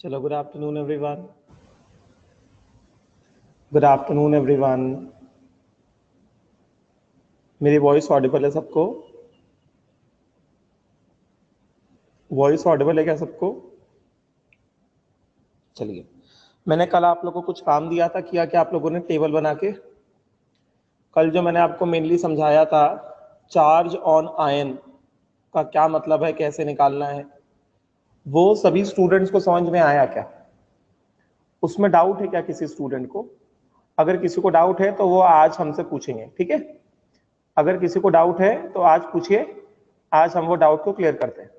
चलो, good afternoon everyone. Good afternoon everyone. मेरी voice Audible है सबको? वॉइस ऑडिबल है क्या सबको? चलिए, मैंने कल आप लोगों को कुछ काम दिया था, किया क्या आप लोगों ने टेबल बना के? कल जो मैंने आपको मेनली समझाया था चार्ज ऑन आयन का क्या मतलब है, कैसे निकालना है, वो सभी स्टूडेंट्स को समझ में आया क्या? उसमें डाउट है क्या किसी स्टूडेंट को? अगर किसी को डाउट है तो वो आज हमसे पूछेंगे, ठीक है? अगर किसी को डाउट है तो आज पूछिए, आज हम वो डाउट को क्लियर करते हैं।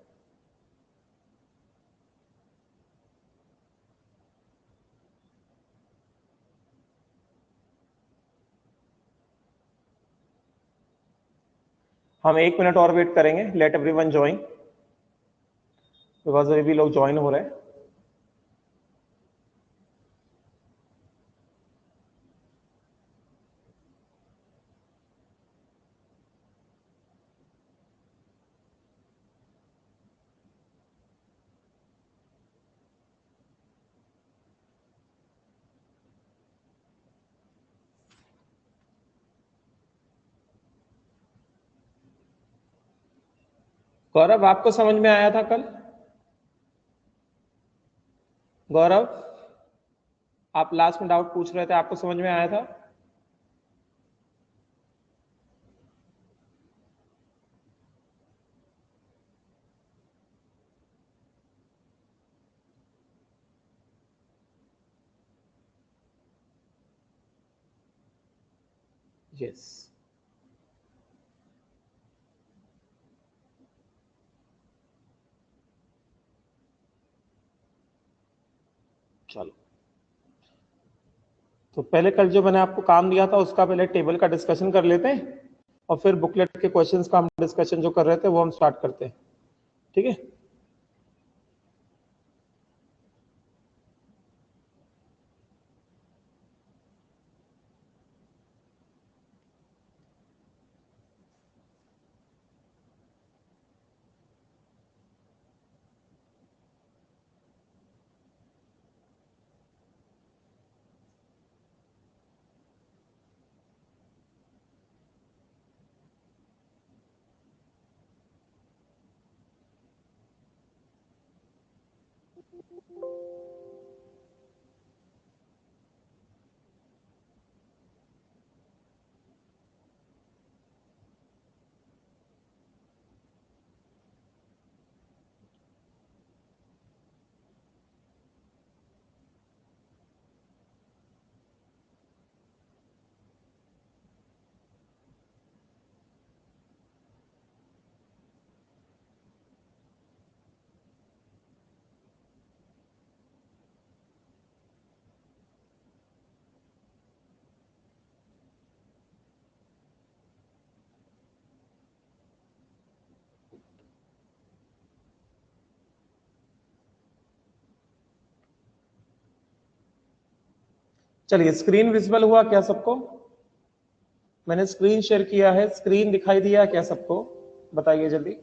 हम 1 मिनट और वेट करेंगे, लेट एवरीवन ज्वाइन, बिकॉज अभी भी लोग ज्वाइन हो रहे हैं। गौरव, आपको समझ में आया था कल? गौरव, आप लास्ट में डाउट पूछ रहे थे, आपको समझ में आया था? यस। चलो, तो पहले कल जो मैंने आपको काम दिया था उसका पहले टेबल का डिस्कशन कर लेते हैं और फिर बुकलेट के क्वेश्चंस का हम डिस्कशन जो कर रहे थे वो हम स्टार्ट करते हैं, ठीक है? चलिए, स्क्रीन विजिबल हुआ क्या सबको? मैंने स्क्रीन शेयर किया है, स्क्रीन दिखाई दिया क्या सबको? बताइए जल्दी।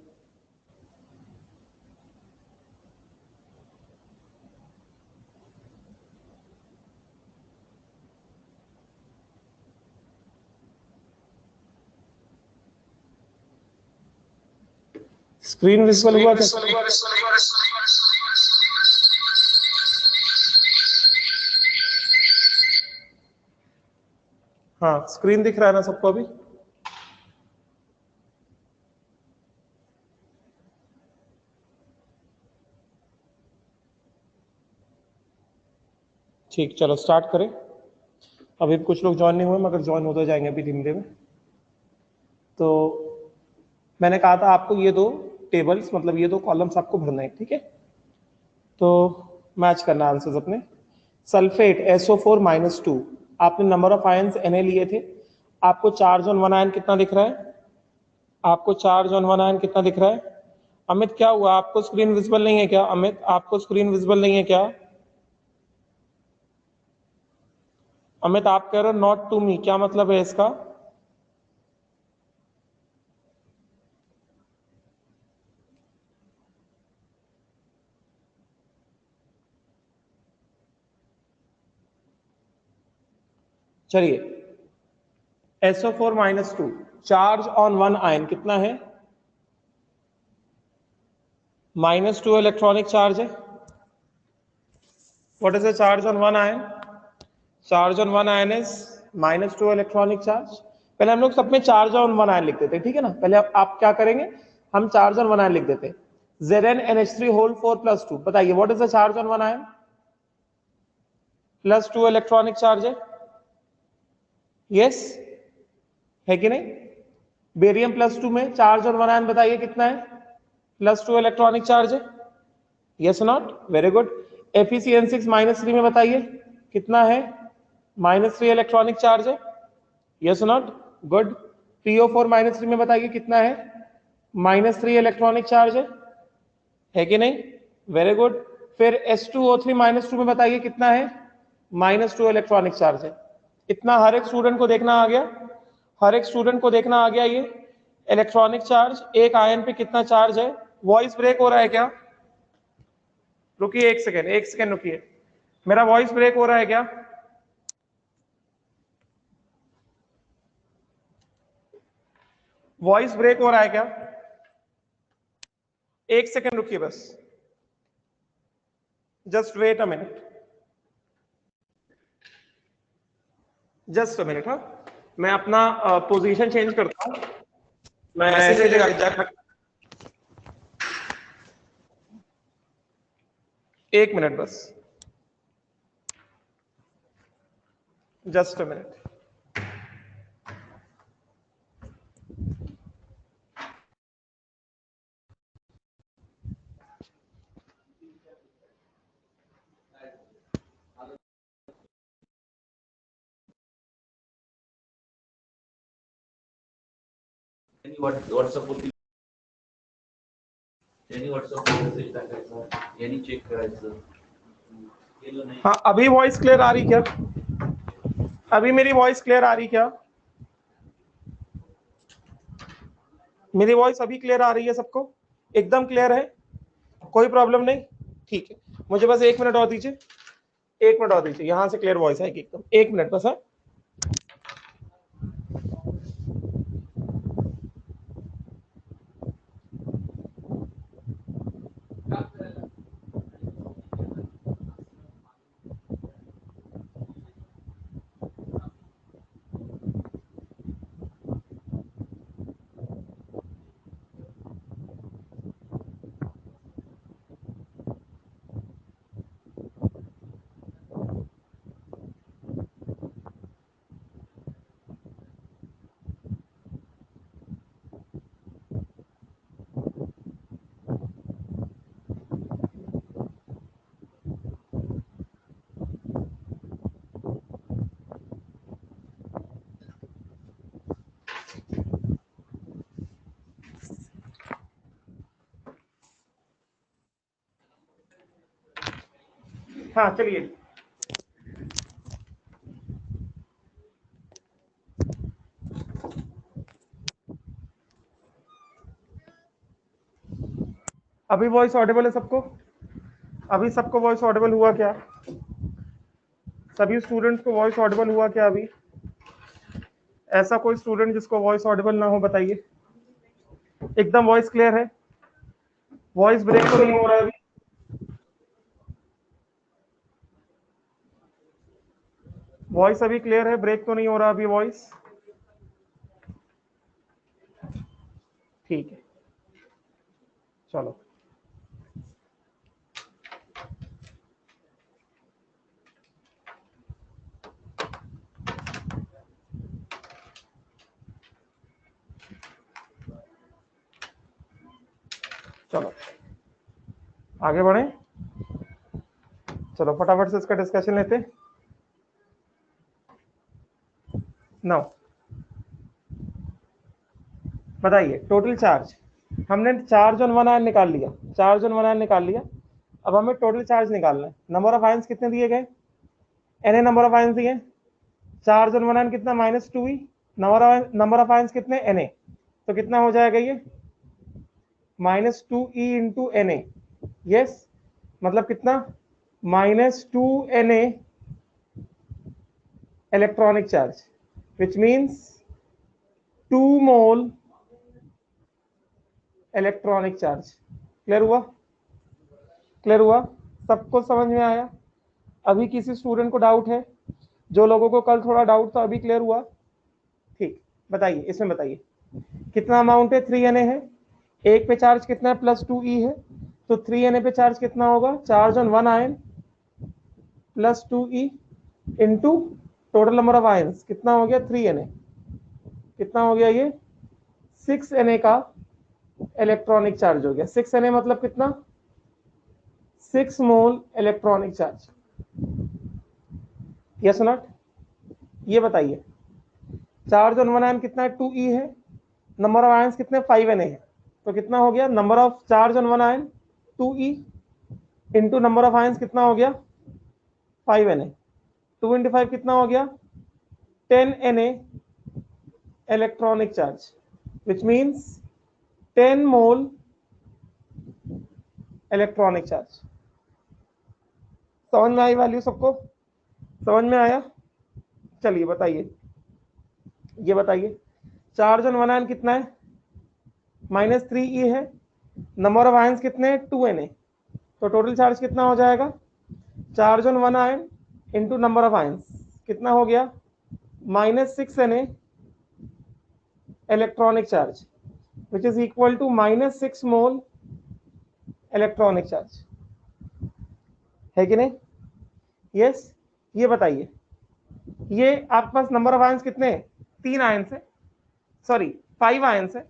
स्क्रीन विजिबल हुआ क्या? हाँ, स्क्रीन दिख रहा है ना सबको अभी? ठीक, चलो स्टार्ट करें। अभी कुछ लोग ज्वाइन नहीं हुए मगर ज्वाइन होते जाएंगे अभी धीमे धीमे। तो मैंने कहा था आपको ये दो टेबल्स, मतलब ये दो कॉलम्स आपको भरना है, ठीक है? तो मैच करना आंसर्स अपने। सल्फेट SO4-2, आपने नंबर ऑफ आयंस Na लिए थे, आपको चार्ज ऑन वन आयन कितना दिख रहा है? आपको चार्ज ऑन वन आयन कितना दिख रहा है? अमित, क्या हुआ? आपको स्क्रीन विजिबल नहीं है क्या? अमित, आपको स्क्रीन विजिबल नहीं है क्या? अमित, आप कह रहे हो नॉट टू मी, क्या मतलब है इसका? चलिए SO4 -2 charge on one ion कितना है? -2 इलेक्ट्रॉनिक चार्ज है. What is the charge on one ion? Charge on one ion is -2 electronic charge. पहले हम लोग सब में चार्ज ऑन वन आयन लिख देते, ठीक है ना. पहले आप क्या करेंगे, हम चार्ज ऑन वन आयन लिख देते. Zn NH3 whole 4 + 2. बताइए what is the charge on one ion? +2 electronic charge है. यस है कि नहीं? बेरियम +2 में चार्ज ऑन वन आयन बताइए कितना है? +2 इलेक्ट्रॉनिक चार्ज है. Yes not? Very good. FeCN6 -3 में बताइए कितना है? -3 इलेक्ट्रॉनिक चार्ज है. Yes not? गुड. PO4 -3 में बताइए कितना है? -3 इलेक्ट्रॉनिक चार्ज है कि नहीं? Very good. फिर H2O3 -2 में बताइए कितना है? -2 इलेक्ट्रॉनिक चार्ज है. इतना हर एक स्टूडेंट को देखना आ गया. हर एक स्टूडेंट को देखना आ गया ये इलेक्ट्रॉनिक चार्ज एक आयन पे कितना चार्ज है. वॉइस ब्रेक हो रहा है क्या? रुकिए एक सेकेंड रुकिए. मेरा वॉइस ब्रेक हो रहा है क्या? वॉइस ब्रेक हो रहा है क्या? एक सेकेंड रुकिए बस. Just wait a minute. Just a minute. हाँ, मैं अपना पोजीशन चेंज करता हूँ. मैं ऐसे जगह एक मिनट बस. Just a minute. चेक करायचं. हाँ, अभी वॉइस क्लियर आ रही क्या? अभी मेरी वॉइस क्लियर आ रही क्या? मेरी वॉइस अभी क्लियर आ रही है सबको? एकदम क्लियर है? कोई प्रॉब्लम नहीं? ठीक है, मुझे बस एक मिनट और दीजिए. एक मिनट और दीजिए, यहां से क्लियर वॉइस आएगी एकदम. एक मिनट बस. है हाँ, चलिए. अभी वॉइस ऑडिबल है सबको? अभी सबको वॉइस ऑडिबल हुआ क्या? सभी स्टूडेंट्स को वॉइस ऑडिबल हुआ क्या अभी? ऐसा कोई स्टूडेंट जिसको वॉइस ऑडिबल ना हो बताइए. एकदम वॉइस क्लियर है? वॉइस ब्रेक तो नहीं हो रहा है अभी? वॉइस अभी क्लियर है? ब्रेक तो नहीं हो रहा अभी वॉइस? ठीक है, चलो. चलो आगे बढ़े. चलो फटाफट से इसका डिस्कशन लेते. नाउ बताइए टोटल चार्ज. हमने चार्ज ऑन वन आयन निकाल लिया. चार्ज ऑन वन आयन निकाल लिया. अब हमें टोटल चार्ज निकालना है. नंबर ऑफ आयन्स कितने दिए गए? Na नंबर ऑफ आयन्स दिए. चार्ज ऑन वन आयन कितना? -2 ही. नंबर ऑफ आयन्स कितने? Na. तो कितना हो जाएगा ये? -2e into Na. यस, मतलब कितना? -2 Na electronic charge, which means 2 mole electronic charge. Clear हुआ? क्लियर हुआ? सबको समझ में आया? अभी किसी स्टूडेंट को डाउट है? जो लोगों को कल थोड़ा डाउट था अभी क्लियर हुआ? ठीक, बताइए, इसमें बताइए कितना अमाउंट है? 3Na है, एक पे चार्ज कितना है? +2e है, तो 3Na पे चार्ज कितना होगा? Charge on 1 ion +2e into total number of ions कितना हो गया? 3Na। कितना हो गया ये? 6Na का इलेक्ट्रॉनिक चार्ज हो गया। 6Na मतलब कितना? 6 mole electronic charge. Yes not? ये बताइए, चार्ज ऑन 1 आयन कितना है? 2e है, नंबर ऑफ आयन्स कितने? 5Na है, तो कितना हो गया? Number of charge on 1 ion 2e into number of ions कितना हो गया? 5Na। 2 इंटू 5 कितना हो गया? 10Na electronic charge, which means 10 mole electronic charge. समझ में आई वैल्यू सबको? समझ में आया? चलिए बताइए, ये बताइए चार्ज ऑन 1 आयन कितना है? -3e है, नंबर ऑफ आयन्स कितने हैं? 2Na, तो टोटल चार्ज कितना हो जाएगा? Charge on 1 ion into number of ions कितना हो गया? -6Na electronic charge, which is equal to -6 mole electronic charge, है कि नहीं? यस। ये बताइए, ये आपके पास नंबर ऑफ आयन्स कितने हैं? 3 आयन्स है, सॉरी 5 आयन्स है।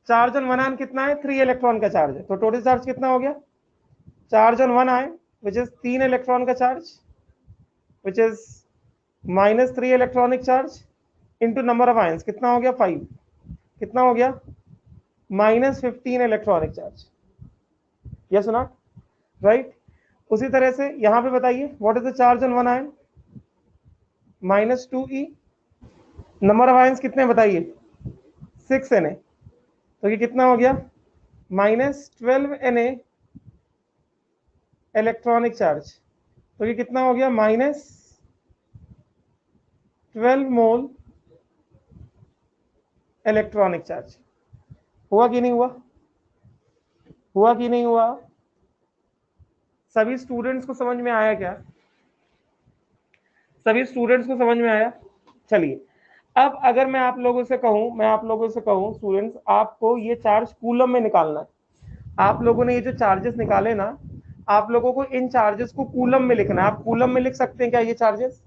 चार्ज ऑन 1 आयन कितना है? 3 इलेक्ट्रॉन का चार्ज है, तो टोटल चार्ज कितना हो गया? Charge on 1 ion which is 3 electron का charge, which is -3 electronic charge into number of ions कितना हो गया? 5। कितना हो गया? -15 electronic charge. Yes not? Right. उसी तरह से यहां पे बताइए, what is the charge on 1 ion? -2e, number of ions कितने बताइए? 6Na, तो ये कितना हो गया? -12Na इलेक्ट्रॉनिक चार्ज, तो ये कितना हो गया? -12 मोल इलेक्ट्रॉनिक चार्ज। हुआ कि नहीं हुआ? हुआ कि नहीं हुआ? सभी स्टूडेंट्स को समझ में आया क्या? सभी स्टूडेंट्स को समझ में आया? चलिए, अब अगर मैं आप लोगों से कहूं स्टूडेंट्स, आपको ये चार्ज कूलम में निकालना है। आप लोगों ने ये जो चार्जेस निकाले ना, आप लोगों को इन चार्जेस को कूलम में लिखना है। आप कूलम में लिख सकते हैं क्या? ये चार्जेस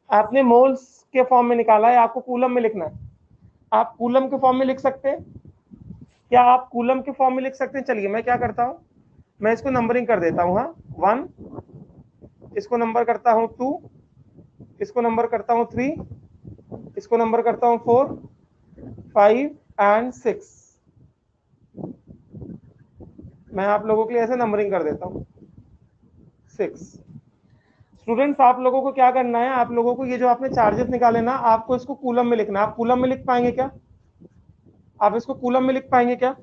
आपने मोल्स के फॉर्म में निकाला है, आपको कूलम में लिखना है। आप कूलम के फॉर्म में लिख सकते हैं क्या? आप कूलम के फॉर्म में लिख सकते हैं। चलिए मैं क्या करता हूं, मैं इसको नंबरिंग कर देता हूं। हाँ, 1, इसको नंबर करता हूं 2, इसको नंबर करता हूं 3, इसको नंबर करता हूं 4, 5 एंड 6। मैं आप लोगों के लिए ऐसे नंबरिंग कर देता हूं 6। स्टूडेंट्स, आप लोगों को क्या करना है? आप लोगों को ये जो आपने चार्जेस निकाले ना, आपको इसको कूलम में लिखना है। आप कूलम में लिख पाएंगे क्या? आप इसको कूलम में लिख पाएंगे क्या?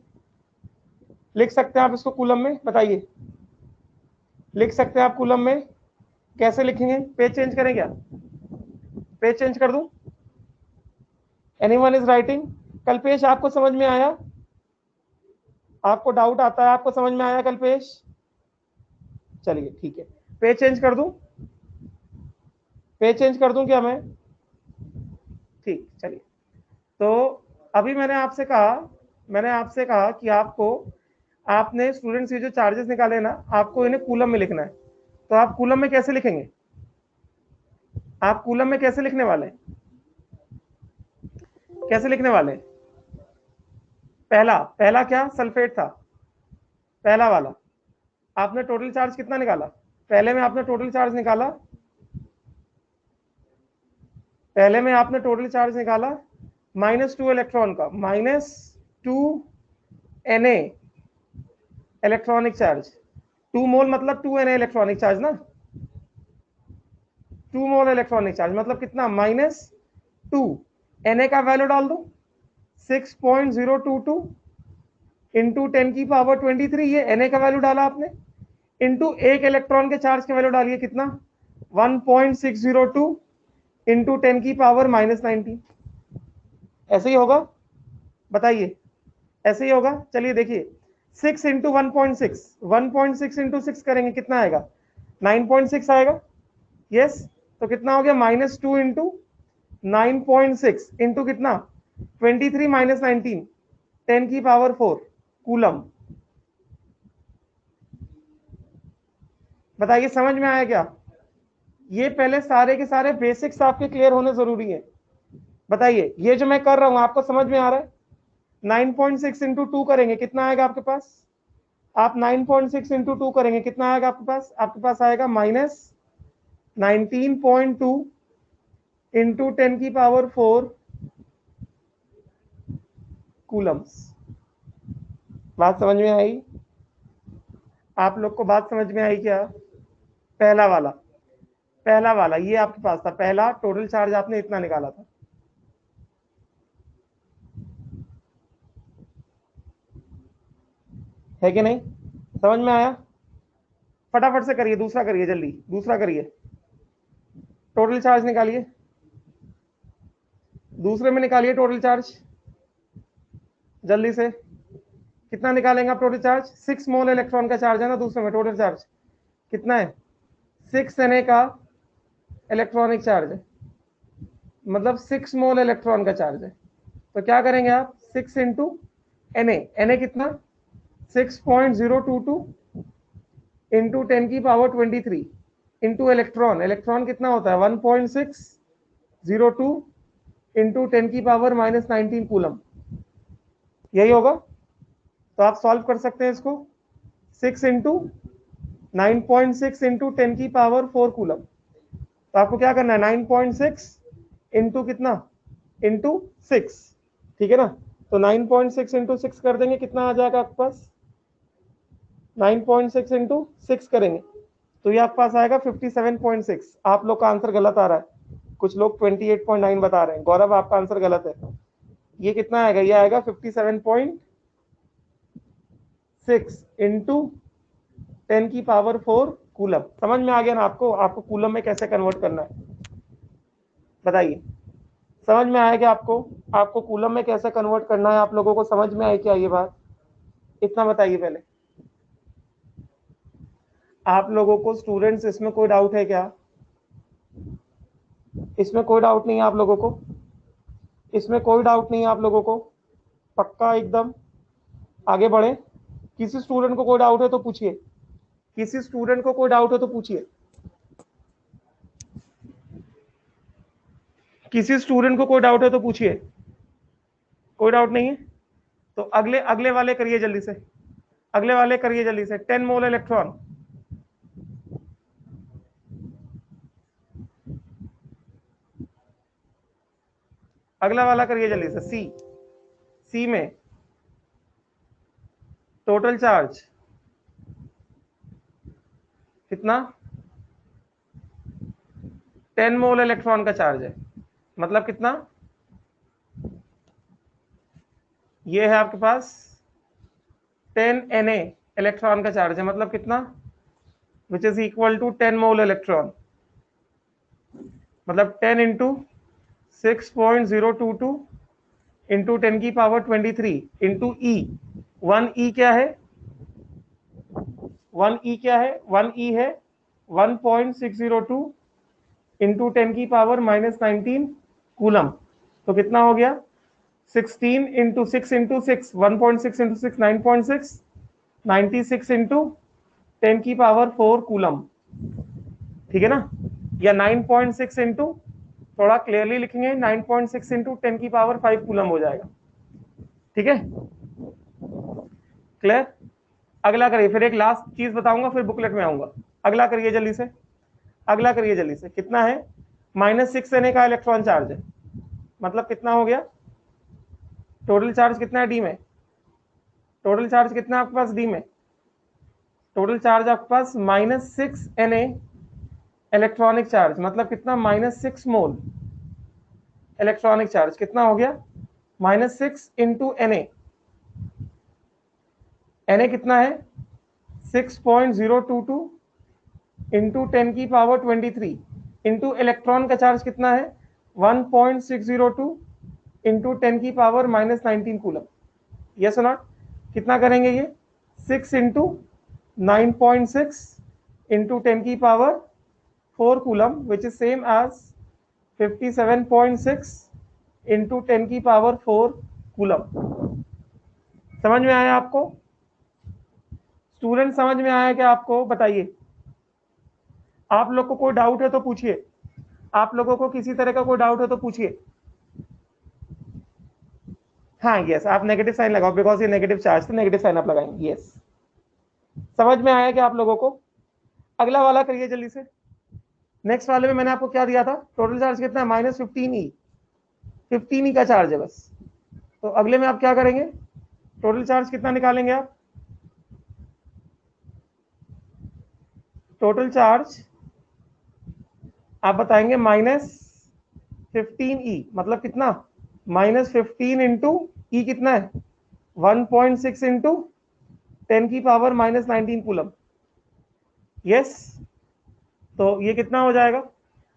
लिख सकते हैं आप इसको कूलम में? बताइए, लिख सकते हैं आप कूलम में? कैसे लिखेंगे? पेज चेंज करें क्या? पेज चेंज कर दूं? Anyone is writing? कल्पेश, आपको समझ में आया? आपको डाउट आता है? आपको समझ में आया कल्पेश? चलिए ठीक है, पेज चेंज कर दूं? पेज चेंज कर दूं क्या मैं? ठीक, चलिए। तो अभी मैंने आपसे कहा कि आपने स्टूडेंट्स ये जो चार्जेस निकाले ना, आपको इन्हें कूलम में लिखना है। तो आप कूलम में कैसे लिखेंगे? आप कूलम में कैसे लिखने वाले हैं? कैसे लिखने वाले हैं? पहला क्या सल्फेट था? पहला वाला आपने टोटल चार्ज कितना निकाला? पहले में आपने टोटल चार्ज निकाला -2 इलेक्ट्रॉन का, -2Na इलेक्ट्रॉनिक चार्ज। 2 मोल मतलब 2Na इलेक्ट्रॉनिक चार्ज ना, 2 मोल इलेक्ट्रॉनिक चार्ज मतलब कितना? -2। Na का वैल्यू डाल दो 6.022 इंटू 10⁻23, ये Na का वैल्यू डाला आपने, इंटू एक इलेक्ट्रॉन के चार्ज की वैल्यू डालिए कितना? 1.602 इंटू 10 की पावर -19, ऐसे ही होगा, बताइए ऐसे ही होगा। चलिए देखिए 6 इंटू 1.6, 1.6 इंटू 6 करेंगे कितना आएगा, 9.6 आएगा। यस, तो कितना हो गया, -2 इंटू 9.6 इंटू कितना 23 - 19, 10 की पावर 4 कूलम। बताइए समझ में आया क्या? ये पहले सारे के सारे बेसिक्स आपके क्लियर होने जरूरी है। बताइए ये जो मैं कर रहा हूं आपको समझ में आ रहा है? 9.6 इंटू 2 करेंगे कितना आएगा आपके पास, आप 9.6 इंटू 2 करेंगे कितना आएगा आपके पास आएगा -19.2 इंटू 10 की पावर 4 कूलम्स। बात समझ में आई? आप लोग को बात समझ में आई क्या? पहला वाला, पहला वाला ये आपके पास था, पहला टोटल चार्ज आपने इतना निकाला था। है कि नहीं? समझ में आया? फटाफट से करिए, दूसरा करिए, जल्दी दूसरा करिए, टोटल चार्ज निकालिए, दूसरे में निकालिए टोटल चार्ज जल्दी से। कितना निकालेंगे आप टोटल चार्ज? 6 मोल इलेक्ट्रॉन का चार्ज है ना दूसरे में, टोटल चार्ज कितना है, 6 Na का इलेक्ट्रॉनिक चार्ज है, मतलब 6 मोल इलेक्ट्रॉन का चार्ज है। तो क्या करेंगे आप, 6 इंटू Na कितना 6.022 इंटू 10 की पावर 23 इंटू इलेक्ट्रॉन, इलेक्ट्रॉन कितना होता है 1.602 इंटू 10 की पावर -19 कूलम, यही होगा। तो आप सॉल्व कर सकते हैं इसको, 6 इंटू 9.6 इंटू 10 की पावर 4 कूलम। तो आपको क्या करना है 9.6 इंटू कितना, इंटू 6, ठीक है ना। तो 9.6 इंटू 6 कर देंगे कितना आ जाएगा आपके पास, 9.6 इंटू 6 करेंगे तो ये आपके पास आएगा 57.6। आप लोग का आंसर गलत आ रहा है, कुछ लोग 28.9 बता रहे हैं। गौरव आपका आंसर गलत है, ये कितना आएगा, ये आएगा 57.6 इंटू 10 की पावर 4 कूलम। समझ में आ गया ना आपको, आपको कूलम में कैसे कन्वर्ट करना है, बताइए समझ में आया क्या आपको, आपको कूलम में कैसे कन्वर्ट करना है, आप लोगों को समझ में आई क्या ये बात, इतना बताइए पहले। आप लोगों को स्टूडेंट्स इसमें कोई डाउट है क्या? इसमें कोई डाउट नहीं है आप लोगों को? इसमें कोई डाउट नहीं है आप लोगों को? पक्का एकदम? आगे बढ़े, किसी स्टूडेंट को कोई डाउट है तो पूछिए, किसी स्टूडेंट को कोई डाउट है तो पूछिए, किसी स्टूडेंट को कोई डाउट है तो पूछिए। कोई डाउट नहीं है तो अगले अगले वाले करिए जल्दी से, अगले वाले करिए जल्दी से। 10 मोल इलेक्ट्रॉन, अगला वाला करिए जल्दी से। सी में टोटल चार्ज कितना, 10 मोल इलेक्ट्रॉन का चार्ज है, मतलब कितना, ये है आपके पास 10 Na इलेक्ट्रॉन का चार्ज है, मतलब कितना, which is equal to 10 mole electron, मतलब 10 इंटू 6.022 इंटू 10 की पावर 23 इंटू ई। 1 E क्या है, 1 E क्या है, 1 E है 1.602 इंटू 10 की पावर -19 कूलम। तो कितना हो गया, 16 इंटू 6 इंटू 6, 1.6 इंटू 6 9.6, 96 इंटू 10 की पावर 4 कूलम, ठीक है ना। या 9.6 इंटू, थोड़ा क्लियरली लिखेंगे, 9.6 इंटू 10 की पावर 5 कूलम हो जाएगा, ठीक है, क्लियर। अगला करिए, फिर एक लास्ट चीज बताऊंगा, फिर बुकलेट में आऊंगा। अगला करिए जल्दी से, अगला करिए जल्दी से। कितना है, -6 Na का इलेक्ट्रॉन चार्ज है, मतलब कितना हो गया, टोटल चार्ज कितना है डी में, टोटल चार्ज कितना है आपके पास डी में, टोटल चार्ज आपके पास -6 Na इलेक्ट्रॉनिक चार्ज, मतलब कितना, -6 मोल इलेक्ट्रॉनिक चार्ज, कितना हो गया, -6 इंटू Na। Na कितना है 6.022 इंटू 10 की पावर 23 इंटू इलेक्ट्रॉन का चार्ज कितना है 1.602 इंटू 10 की पावर -19 कूलम। यस और नॉट? कितना करेंगे ये? 6 इंटू 9.6 इंटू 10 की power 4 coulomb, which is same as 57.6 into 10 की पावर 4 कूलम। समझ में आया आपको स्टूडेंट? समझ में आया क्या आपको? बताइए। आप लोग को कोई डाउट है तो पूछिए। आप लोगों को किसी तरह का कोई डाउट है तो पूछिए। हाँ यस, आप नेगेटिव साइन लगाओ, बिकॉज ये नेगेटिव चार्ज तो नेगेटिव साइन आप लगाएंगे। यस, समझ में आया क्या आप लोगों को? अगला वाला करिए जल्दी से। नेक्स्ट वाले में मैंने आपको क्या दिया था? टोटल चार्ज कितना है? -15E। 15E का चार्ज है बस। तो अगले में आप क्या करेंगे? टोटल चार्ज कितना निकालेंगे आप? टोटल चार्ज आप बताएंगे -15E, मतलब कितना? -15 इंटू ई कितना है? 1.6 इंटू 10 की पावर -19 कूलम। यस, तो ये कितना हो जाएगा?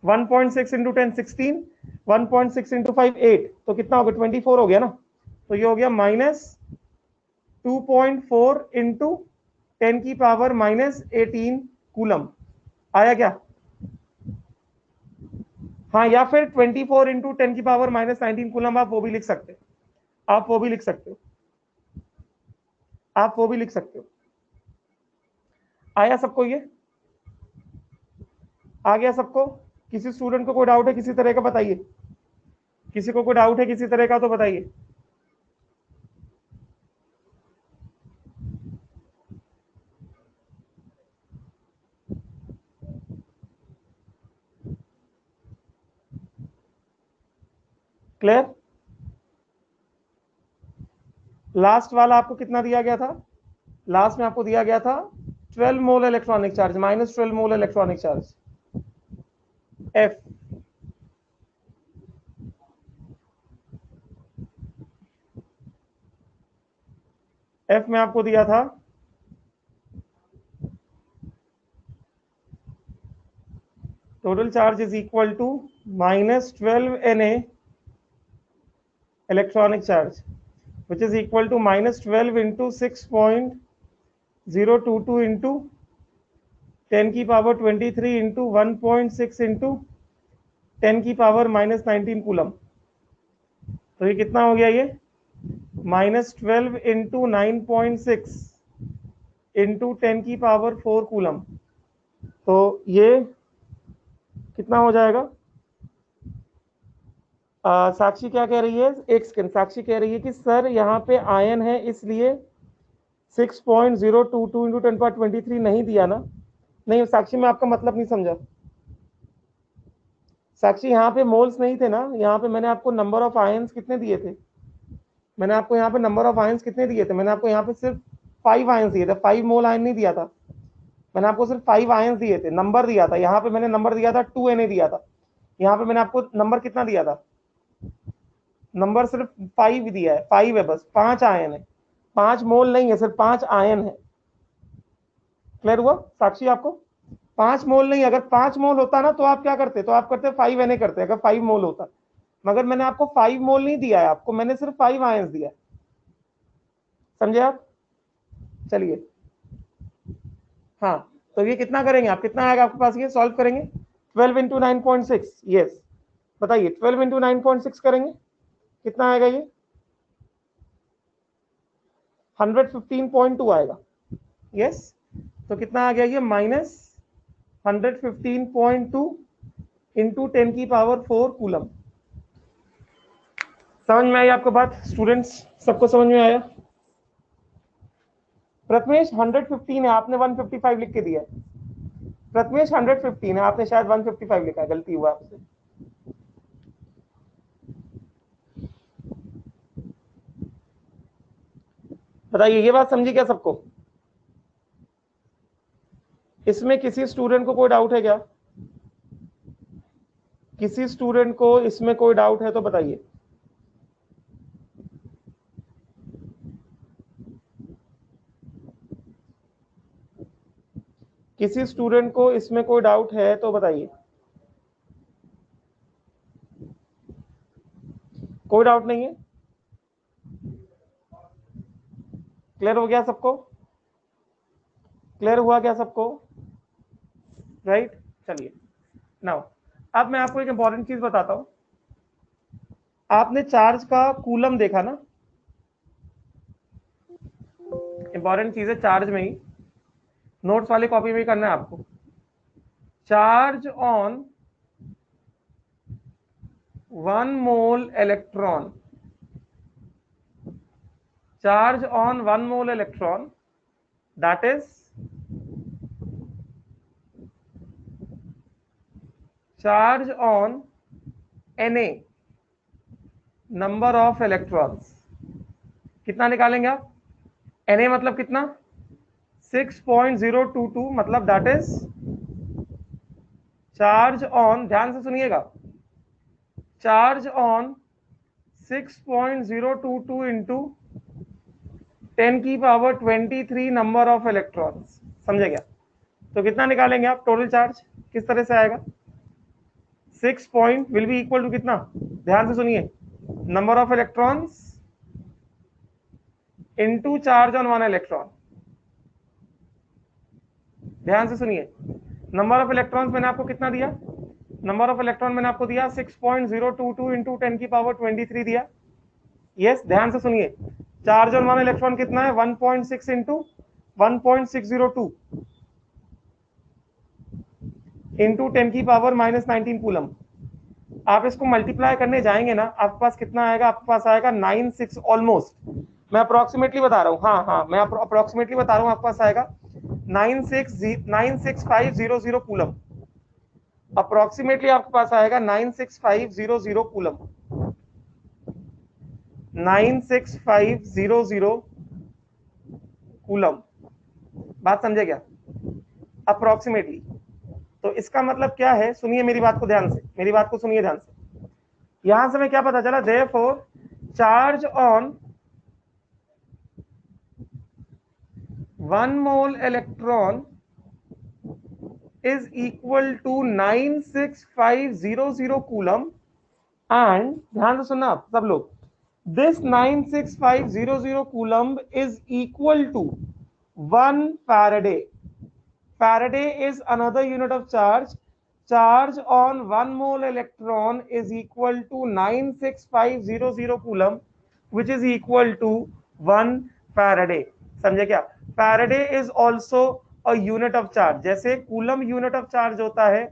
1.6 इंटू 10 16, 1.6 इंटू 5 8, तो कितना हो गया? 24 हो गया ना। तो ये हो गया -2.4 इंटू 10 की पावर -18 कूलम। आया क्या? हाँ, या फिर 24 इंटू 10 की पावर -19 कूलम, आप वो भी लिख सकते हो। आप वो भी लिख सकते हो। आप वो भी लिख सकते हो। आया सबको? ये आ गया सबको? किसी स्टूडेंट को कोई डाउट है किसी तरह का? बताइए। किसी को कोई डाउट है किसी तरह का तो बताइए। क्लियर? लास्ट वाला आपको कितना दिया गया था? लास्ट में आपको दिया गया था 12 mole electronic charge, -12 mole electronic charge F। F में आपको दिया था total charge is equal to -12 Na electronic charge, which is equal to -12 into 6.022 into 10 की पावर 23 into 1.6 into 10 की पावर -19 कूलम। तो ये कितना हो गया? ये -12 into 9.6 into 10 की पावर 4 कूलम। तो ये कितना हो जाएगा? साक्षी क्या कह रही है? एक सेकंड, साक्षी कह रही है कि सर यहाँ पे आयन है इसलिए 6.022 इंटू 10⁻23 नहीं दिया ना? नहीं साक्षी, मैं आपका मतलब नहीं समझा। साक्षी, यहाँ पे मोल्स नहीं थे ना, यहाँ पे मैंने आपको नंबर ऑफ आयंस कितने दिए थे? मैंने आपको यहाँ पे नंबर ऑफ आयंस कितने दिए थे? मैंने आपको यहाँ पे सिर्फ 5 आयंस दिए थे, 5 मोल आयन नहीं दिया था। मैंने आपको सिर्फ 5 आयंस दिए थे, नंबर दिया था। यहाँ पे मैंने नंबर दिया था 2Na दिया था। यहाँ पे मैंने आपको नंबर कितना दिया था? नंबर सिर्फ 5 दिया है, 5 है बस, 5 आयन है, 5 मोल नहीं है, सिर्फ 5 आयन है। क्लियर हुआ साक्षी आपको? 5 मोल नहीं, अगर 5 मोल होता ना तो आप क्या करते? तो आप करते 5Na करते, अगर 5 मोल होता। मगर मैंने आपको 5 मोल नहीं दिया है, आपको मैंने सिर्फ 5 आयंस दिया है। समझे आप? चलिए, हाँ, तो ये कितना करेंगे आप? कितना आएगा आपके पास? ये सॉल्व करेंगे 12 इंटू 9.6। यस, बताइए 12 इंटू 9.6 करेंगे कितना आएगा? ये 115.2 आएगा। यस, तो कितना आ गया? ये -115.2 इंटू 10 की पावर 4 कूलम। समझ में आई आपको बात स्टूडेंट्स? सबको समझ में आया? प्रथमेश 115 है, आपने 155 लिख के दिया है। प्रथमेश 115 है, आपने शायद 155 लिखा है, गलती हुआ आपसे। बताइए, ये बात समझी क्या सबको? इसमें किसी स्टूडेंट को कोई डाउट है क्या? किसी स्टूडेंट को इसमें कोई डाउट है तो बताइए। किसी स्टूडेंट को इसमें कोई डाउट है तो बताइए। कोई डाउट नहीं है? क्लियर हो गया सबको? क्लियर हुआ क्या सबको? राइट, चलिए नाउ अब मैं आपको एक इंपॉर्टेंट चीज बताता हूं। आपने चार्ज का कूलम देखा ना? इंपॉर्टेंट चीज है चार्ज में ही, नोट्स वाली कॉपी में ही करना है आपको। Charge on 1 mole electron, charge on 1 mole electron, that is charge on Na, number of electrons। कितना निकालेंगे आप? Na मतलब कितना? 6.022, मतलब that is charge on, ध्यान से सुनिएगा, charge on 6.022 into 10 की पावर 23 नंबर ऑफ इलेक्ट्रॉन्स। समझे क्या? तो कितना निकालेंगे आप टोटल चार्ज? किस तरह से आएगा? 6 point will be equal to कितना? ध्यान से सुनिए, number of electrons into charge on 1 electron. ध्यान से सुनिए, नंबर ऑफ इलेक्ट्रॉन्स मैंने आपको कितना दिया? नंबर ऑफ इलेक्ट्रॉन मैंने आपको दिया 6.022 इंटू 10 की पावर 23 दिया। यस, ध्यान से सुनिए, चार्ज ऑन 1 इलेक्ट्रॉन कितना है? 1.6 इंटू 1.602 इंटू 10 की पावर -19 कूलम। आप इसको मल्टीप्लाई करने जाएंगे ना, आपके पास कितना आएगा? आपके पास आएगा 96 ऑलमोस्ट। मैं अप्रोक्सीमेटली बता रहा हूँ, हाँ मैं अप्रोक्सीमेटली बता रहा हूँ, आपके पास आएगा 96500 कूलम। अप्रोक्सीमेटली आपके पास आएगा 96500 कूलम। 96500 कूलम। बात समझे क्या? अप्रोक्सीमेटली। तो इसका मतलब क्या है? सुनिए मेरी बात को ध्यान से, मेरी बात को सुनिए ध्यान से। यहां से मैं क्या पता चला? Therefore charge on 1 mole electron is equal to 96500 coulomb. And ध्यान से सुनना आप सब लोग, this 96500 coulomb is equal to 1 Faraday। Faraday is another unit of charge. Charge on 1 mole electron is equal to 96500 coulomb, which is equal to 1 Faraday। समझे क्या? Faraday is also a unit of charge। जैसे coulomb unit of charge होता है,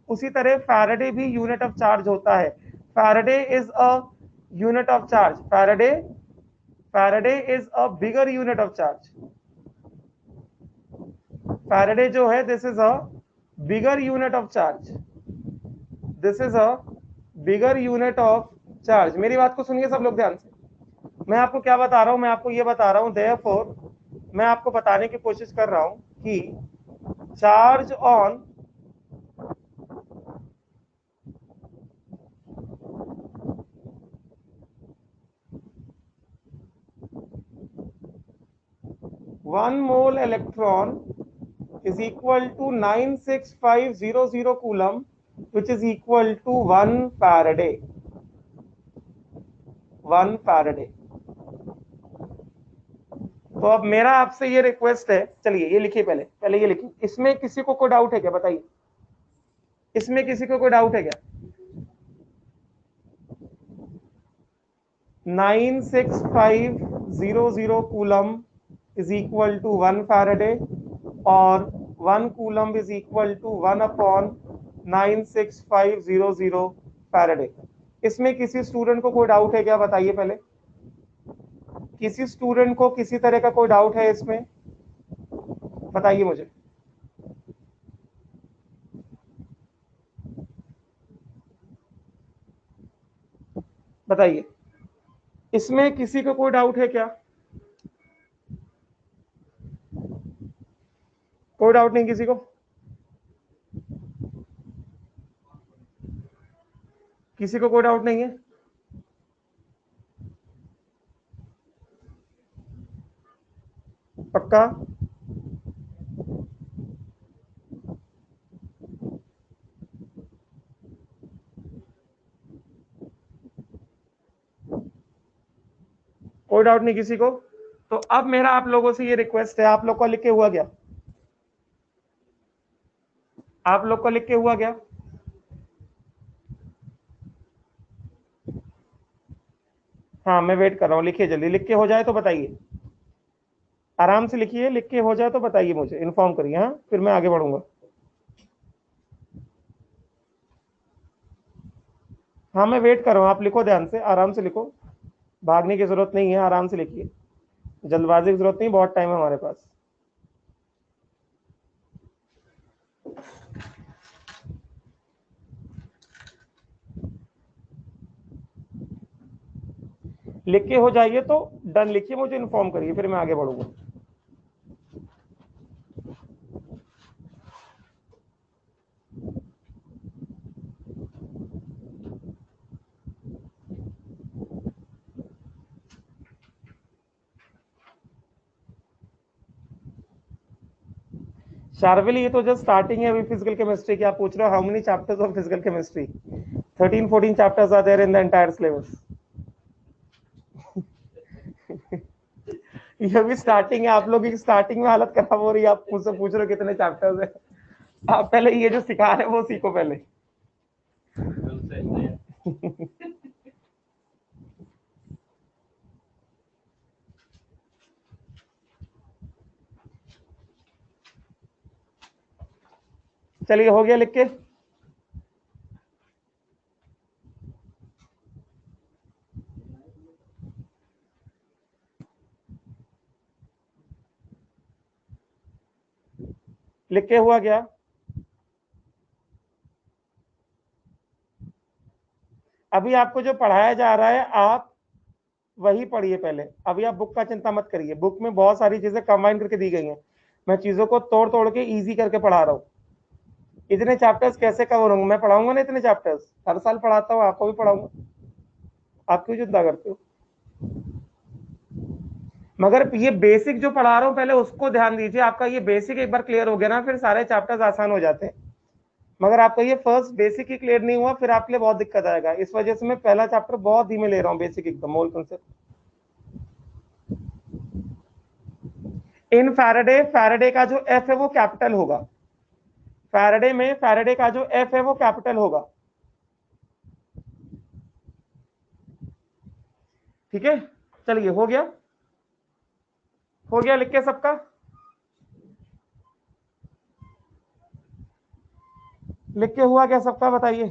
उसी तरह Faraday भी unit of charge होता है। Faraday is a unit of charge। Faraday is a bigger unit of charge। Faraday जो है, this is a bigger unit of charge. This is a bigger unit of charge. मेरी बात को सुनिए सब लोग ध्यान से। मैं आपको क्या बता रहा हूं? मैं आपको ये बता रहा हूं, देयरफॉर मैं आपको बताने की कोशिश कर रहा हूं कि charge on 1 mole electron is equal to 96500 coulomb, which is equal to 1 Faraday। 1 Faraday। तो अब मेरा आपसे ये रिक्वेस्ट है, चलिए ये लिखिए, पहले ये लिखिए। इसमें किसी को कोई डाउट है क्या? बताइए, इसमें किसी को कोई डाउट है क्या? 96500 coulomb is equal to 1 Faraday और 1 coulomb is equal to 1 upon 96500 Faraday। इसमें किसी स्टूडेंट को कोई डाउट है क्या? बताइए पहले, किसी स्टूडेंट को किसी तरह का कोई डाउट है इसमें? बताइए मुझे। बताइए, इसमें किसी को कोई डाउट है क्या? कोई डाउट नहीं किसी को? किसी को कोई डाउट नहीं है? पक्का? कोई डाउट नहीं किसी को? तो अब मेरा आप लोगों से ये रिक्वेस्ट है, आप लोग को लिख के हुआ क्या? आप लोग को लिख के हुआ क्या? हाँ मैं वेट कर रहा हूँ, लिखिए जल्दी, लिख के हो जाए तो बताइए, आराम से लिखिए, लिख के हो जाए तो बताइए, मुझे इन्फॉर्म करिए, हाँ फिर मैं आगे बढ़ूंगा। हाँ मैं वेट कर रहा हूँ, आप लिखो ध्यान से, आराम से लिखो, भागने की जरूरत नहीं है, आराम से लिखिए, जल्दबाजी की जरूरत नहीं, बहुत टाइम है हमारे पास। लिख के हो जाइए तो डन लिखिए, मुझे इन्फॉर्म करिए, फिर मैं आगे बढ़ूंगा। शार्विल ये तो जस्ट स्टार्टिंग है अभी फिजिकल केमिस्ट्री की। आप पूछ रहे हो how many chapters of physical chemistry? 13-14 chapters are there in the entire syllabus. ये अभी स्टार्टिंग है, आप लोग की स्टार्टिंग में हालत खराब हो रही है, आप मुझसे पूछ रहे हो कितने चैप्टर्स है। आप पहले ये जो सिखा रहे हैं वो सीखो पहले। चलिए हो गया लिख के? लिख के हुआ क्या? अभी आपको जो पढ़ाया जा रहा है आप वही पढ़िए पहले, अभी आप बुक का चिंता मत करिए, बुक में बहुत सारी चीजें कंबाइन करके दी गई हैं, मैं चीजों को तोड़ तोड़ के इजी करके पढ़ा रहा हूँ। इतने चैप्टर्स कैसे कवर होंगे? मैं पढ़ाऊंगा ना इतने चैप्टर्स, हर साल पढ़ाता हूँ, आपको भी पढ़ाऊंगा, आप क्यों चिंता करते हो? मगर ये बेसिक जो पढ़ा रहा हूँ पहले उसको ध्यान दीजिए, आपका ये बेसिक एक बार क्लियर हो गया ना फिर सारे चैप्टर्स आसान हो जाते हैं। मगर आपका ये फर्स्ट बेसिक ही क्लियर नहीं हुआ फिर आपके लिए बहुत दिक्कत आएगा, इस वजह से मैं पहला चैप्टर बहुत धीमे ले रहा हूँ, बेसिक एकदम मोल कंसेप्ट। इन फैराडे, फैराडे का जो एफ है वो कैपिटल होगा, फैराडे में फैराडे का जो एफ है वो कैपिटल होगा, ठीक है? चलिए हो गया, हो गया लिख के सबका? लिख के हुआ क्या सबका बताइए?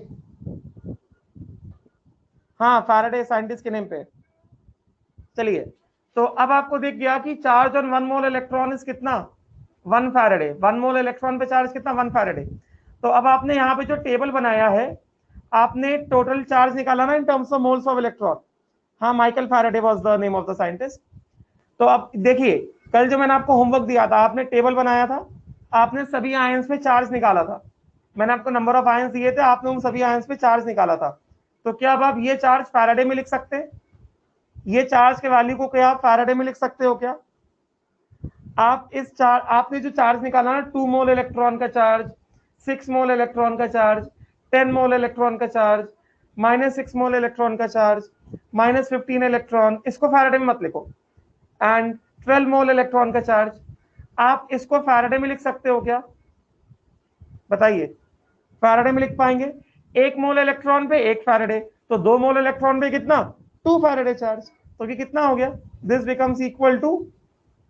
हाँ फैराडे साइंटिस्ट के नेम पे। चलिए, तो अब आपको दिख गया कि charge on 1 mole electron is कितना? 1 फैराडे। 1 मोल इलेक्ट्रॉन पे चार्ज कितना? 1 फैराडे। तो अब आपने यहाँ पे जो टेबल बनाया है, आपने टोटल चार्ज निकाला ना in terms of moles of electron. हाँ Michael Faraday was the name of the scientist. तो अब देखिए, कल जो मैंने आपको होमवर्क दिया था, आपने टेबल बनाया था, आपने सभी आयंस पे चार्ज निकाला था, मैंने आपको नंबर ऑफ आयंस दिए थे, आपने उन सभी आयंस पे चार्ज निकाला था। तो क्या अब आप ये चार्ज फैराडे में लिख सकते हैं? ये चार्ज के वैल्यू को क्या आप फैराडे में लिख सकते हो क्या? आप इस चार्ज, आपने जो चार्ज निकाला ना 2 मोल इलेक्ट्रॉन का चार्ज, 6 मोल इलेक्ट्रॉन का चार्ज, 10 मोल इलेक्ट्रॉन का चार्ज, -6 मोल इलेक्ट्रॉन का चार्ज, -15 इलेक्ट्रॉन, इसको फैराडे में मत लिखो, एंड 12 मोल इलेक्ट्रॉन का चार्ज, आप इसको फैराडे में लिख सकते हो क्या? बताइए, फैराडे में लिख पाएंगे? 1 मोल इलेक्ट्रॉन पे 1 फैराडे, तो 2 मोल इलेक्ट्रॉन पे कितना? 2 फैराडे चार्ज, तो ये कितना हो गया? This becomes equal to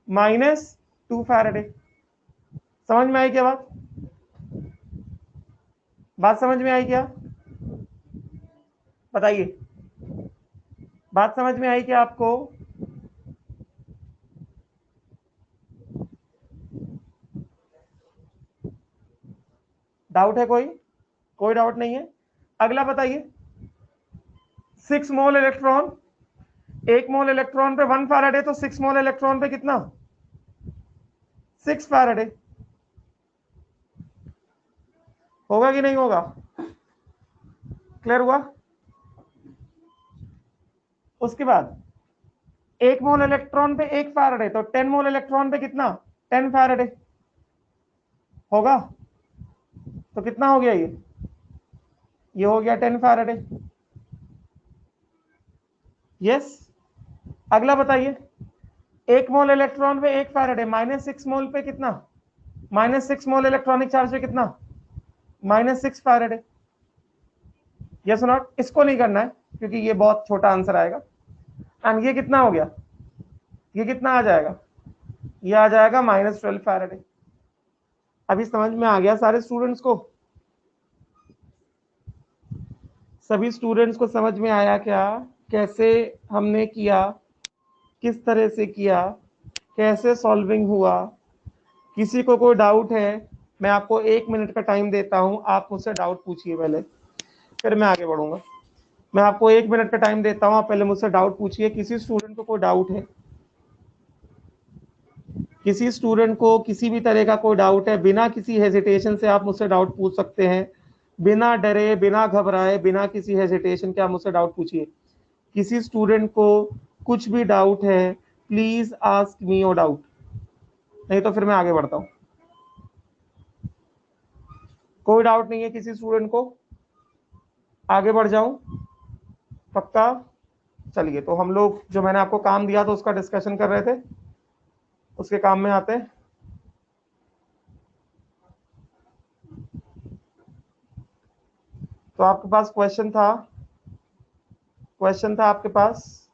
-2 Faraday. समझ में आई क्या बात? बात समझ में आई क्या? बताइए, बात समझ में आई क्या आपको? डाउट है कोई? कोई डाउट नहीं है? अगला बताइए, 6 मोल इलेक्ट्रॉन, 1 मोल इलेक्ट्रॉन पे 1 फैराडे, तो 6 मोल इलेक्ट्रॉन पे कितना? 6 फैराडे। होगा कि नहीं होगा? क्लियर हुआ? उसके बाद 1 मोल इलेक्ट्रॉन पे 1 फैराडे, तो 10 मोल इलेक्ट्रॉन पे कितना? 10 फैराडे होगा। तो कितना हो गया ये हो गया 10 फैराडे। यस, अगला बताइए, 1 मोल इलेक्ट्रॉन पे 1 फैराडे, -6 मोल पे कितना, -6 मोल इलेक्ट्रॉनिक चार्ज पे कितना, -6 फैराडे। यस नॉट, इसको नहीं करना है क्योंकि ये बहुत छोटा आंसर आएगा। एंड ये कितना हो गया, ये कितना आ जाएगा, ये आ जाएगा -12 फैराडे। अभी समझ में आ गया सारे स्टूडेंट्स को, सभी स्टूडेंट्स को समझ में आया क्या, कैसे हमने किया, किस तरह से किया, कैसे सॉल्विंग हुआ। किसी को कोई डाउट है, मैं आपको 1 मिनट का टाइम देता हूं, आप मुझसे डाउट पूछिए पहले, फिर मैं आगे बढ़ूंगा। मैं आपको 1 मिनट का टाइम देता हूं, आप पहले मुझसे डाउट पूछिए। किसी स्टूडेंट को कोई डाउट है, किसी स्टूडेंट को किसी भी तरह का कोई डाउट है, बिना किसी हेजिटेशन से आप मुझसे डाउट पूछ सकते हैं, बिना डरे, बिना घबराए, बिना किसी हेजिटेशन के आप मुझसे डाउट पूछिए। किसी स्टूडेंट को कुछ भी डाउट है, please ask me your doubt, नहीं तो फिर मैं आगे बढ़ता हूं। कोई डाउट नहीं है किसी स्टूडेंट को, आगे बढ़ जाऊं पक्का। चलिए, तो हम लोग जो मैंने आपको काम दिया था उसका डिस्कशन कर रहे थे, उसके काम में आते हैं। तो आपके पास क्वेश्चन था आपके पास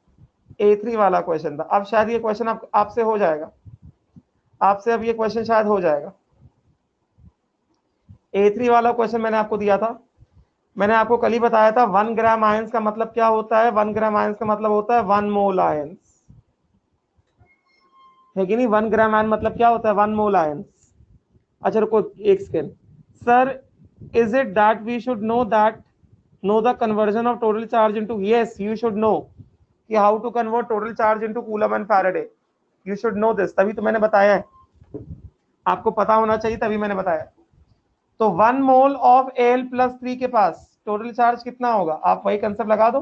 A3 वाला क्वेश्चन था। अब शायद ये क्वेश्चन आपसे हो जाएगा, आपसे अब ये क्वेश्चन शायद हो जाएगा। A3 वाला क्वेश्चन मैंने आपको दिया था, मैंने आपको कल ही बताया था 1 ग्राम आयंस का मतलब क्या होता है। 1 ग्राम आयंस का मतलब होता है 1 मोल आयंस, है कि नहीं। 1 ग्राम आयन मतलब क्या होता है, 1 मोल आयंस। अच्छा रुको एक second sir, is it that we should know the conversion of total charge into, yes you should know कि how to convert total charge into coulomb and Faraday, you should know this, तभी तो मैंने बताया है, आपको पता होना चाहिए तभी मैंने बताया। तो 1 मोल ऑफ Al+3 के पास टोटल चार्ज कितना होगा, आप वही कंसेप्ट लगा दो।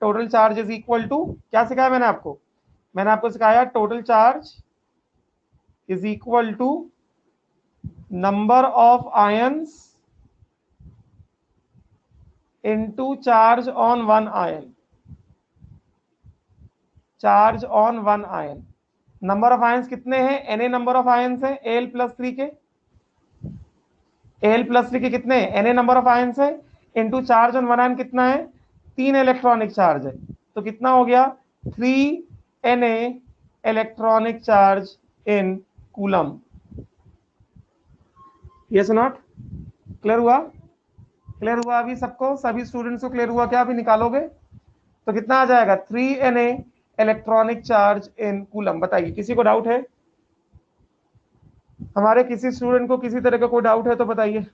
Total charge is equal to, क्या सिखाया मैंने आपको, मैंने आपको सिखाया total charge is equal to number of ions into charge on 1 ion, charge on 1 ion. Number of ions कितने हैं, Na नंबर ऑफ आयंस है Al+3 के, Al+3 के कितने, Na नंबर ऑफ आयंस है, इनटू चार्ज ऑन 1 आयन कितना है, 3 electronic charge है, तो कितना हो गया 3 Na electronic charge in coulomb. Yes not, clear हुआ, क्लियर हुआ अभी सबको, सभी स्टूडेंट्स को क्लियर हुआ क्या, अभी निकालोगे तो कितना आ जाएगा 3 Na electronic charge in coulomb. बताइए किसी को डाउट है, हमारे किसी स्टूडेंट को किसी तरह का कोई डाउट है तो बताइए।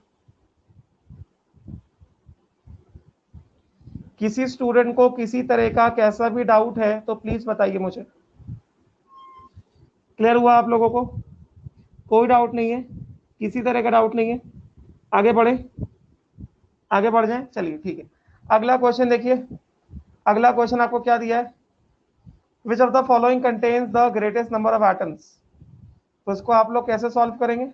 किसी स्टूडेंट को किसी तरह का कैसा भी डाउट है तो प्लीज बताइए मुझे। क्लियर हुआ आप लोगों को, कोई डाउट नहीं है, किसी तरह का डाउट नहीं है, आगे बढ़े, आगे बढ़ जाए। चलिए ठीक है, अगला क्वेश्चन देखिए। अगला क्वेश्चन आपको क्या दिया है, which of the following contains the greatest number of atoms. तो इसको आप लोग कैसे सॉल्व करेंगे,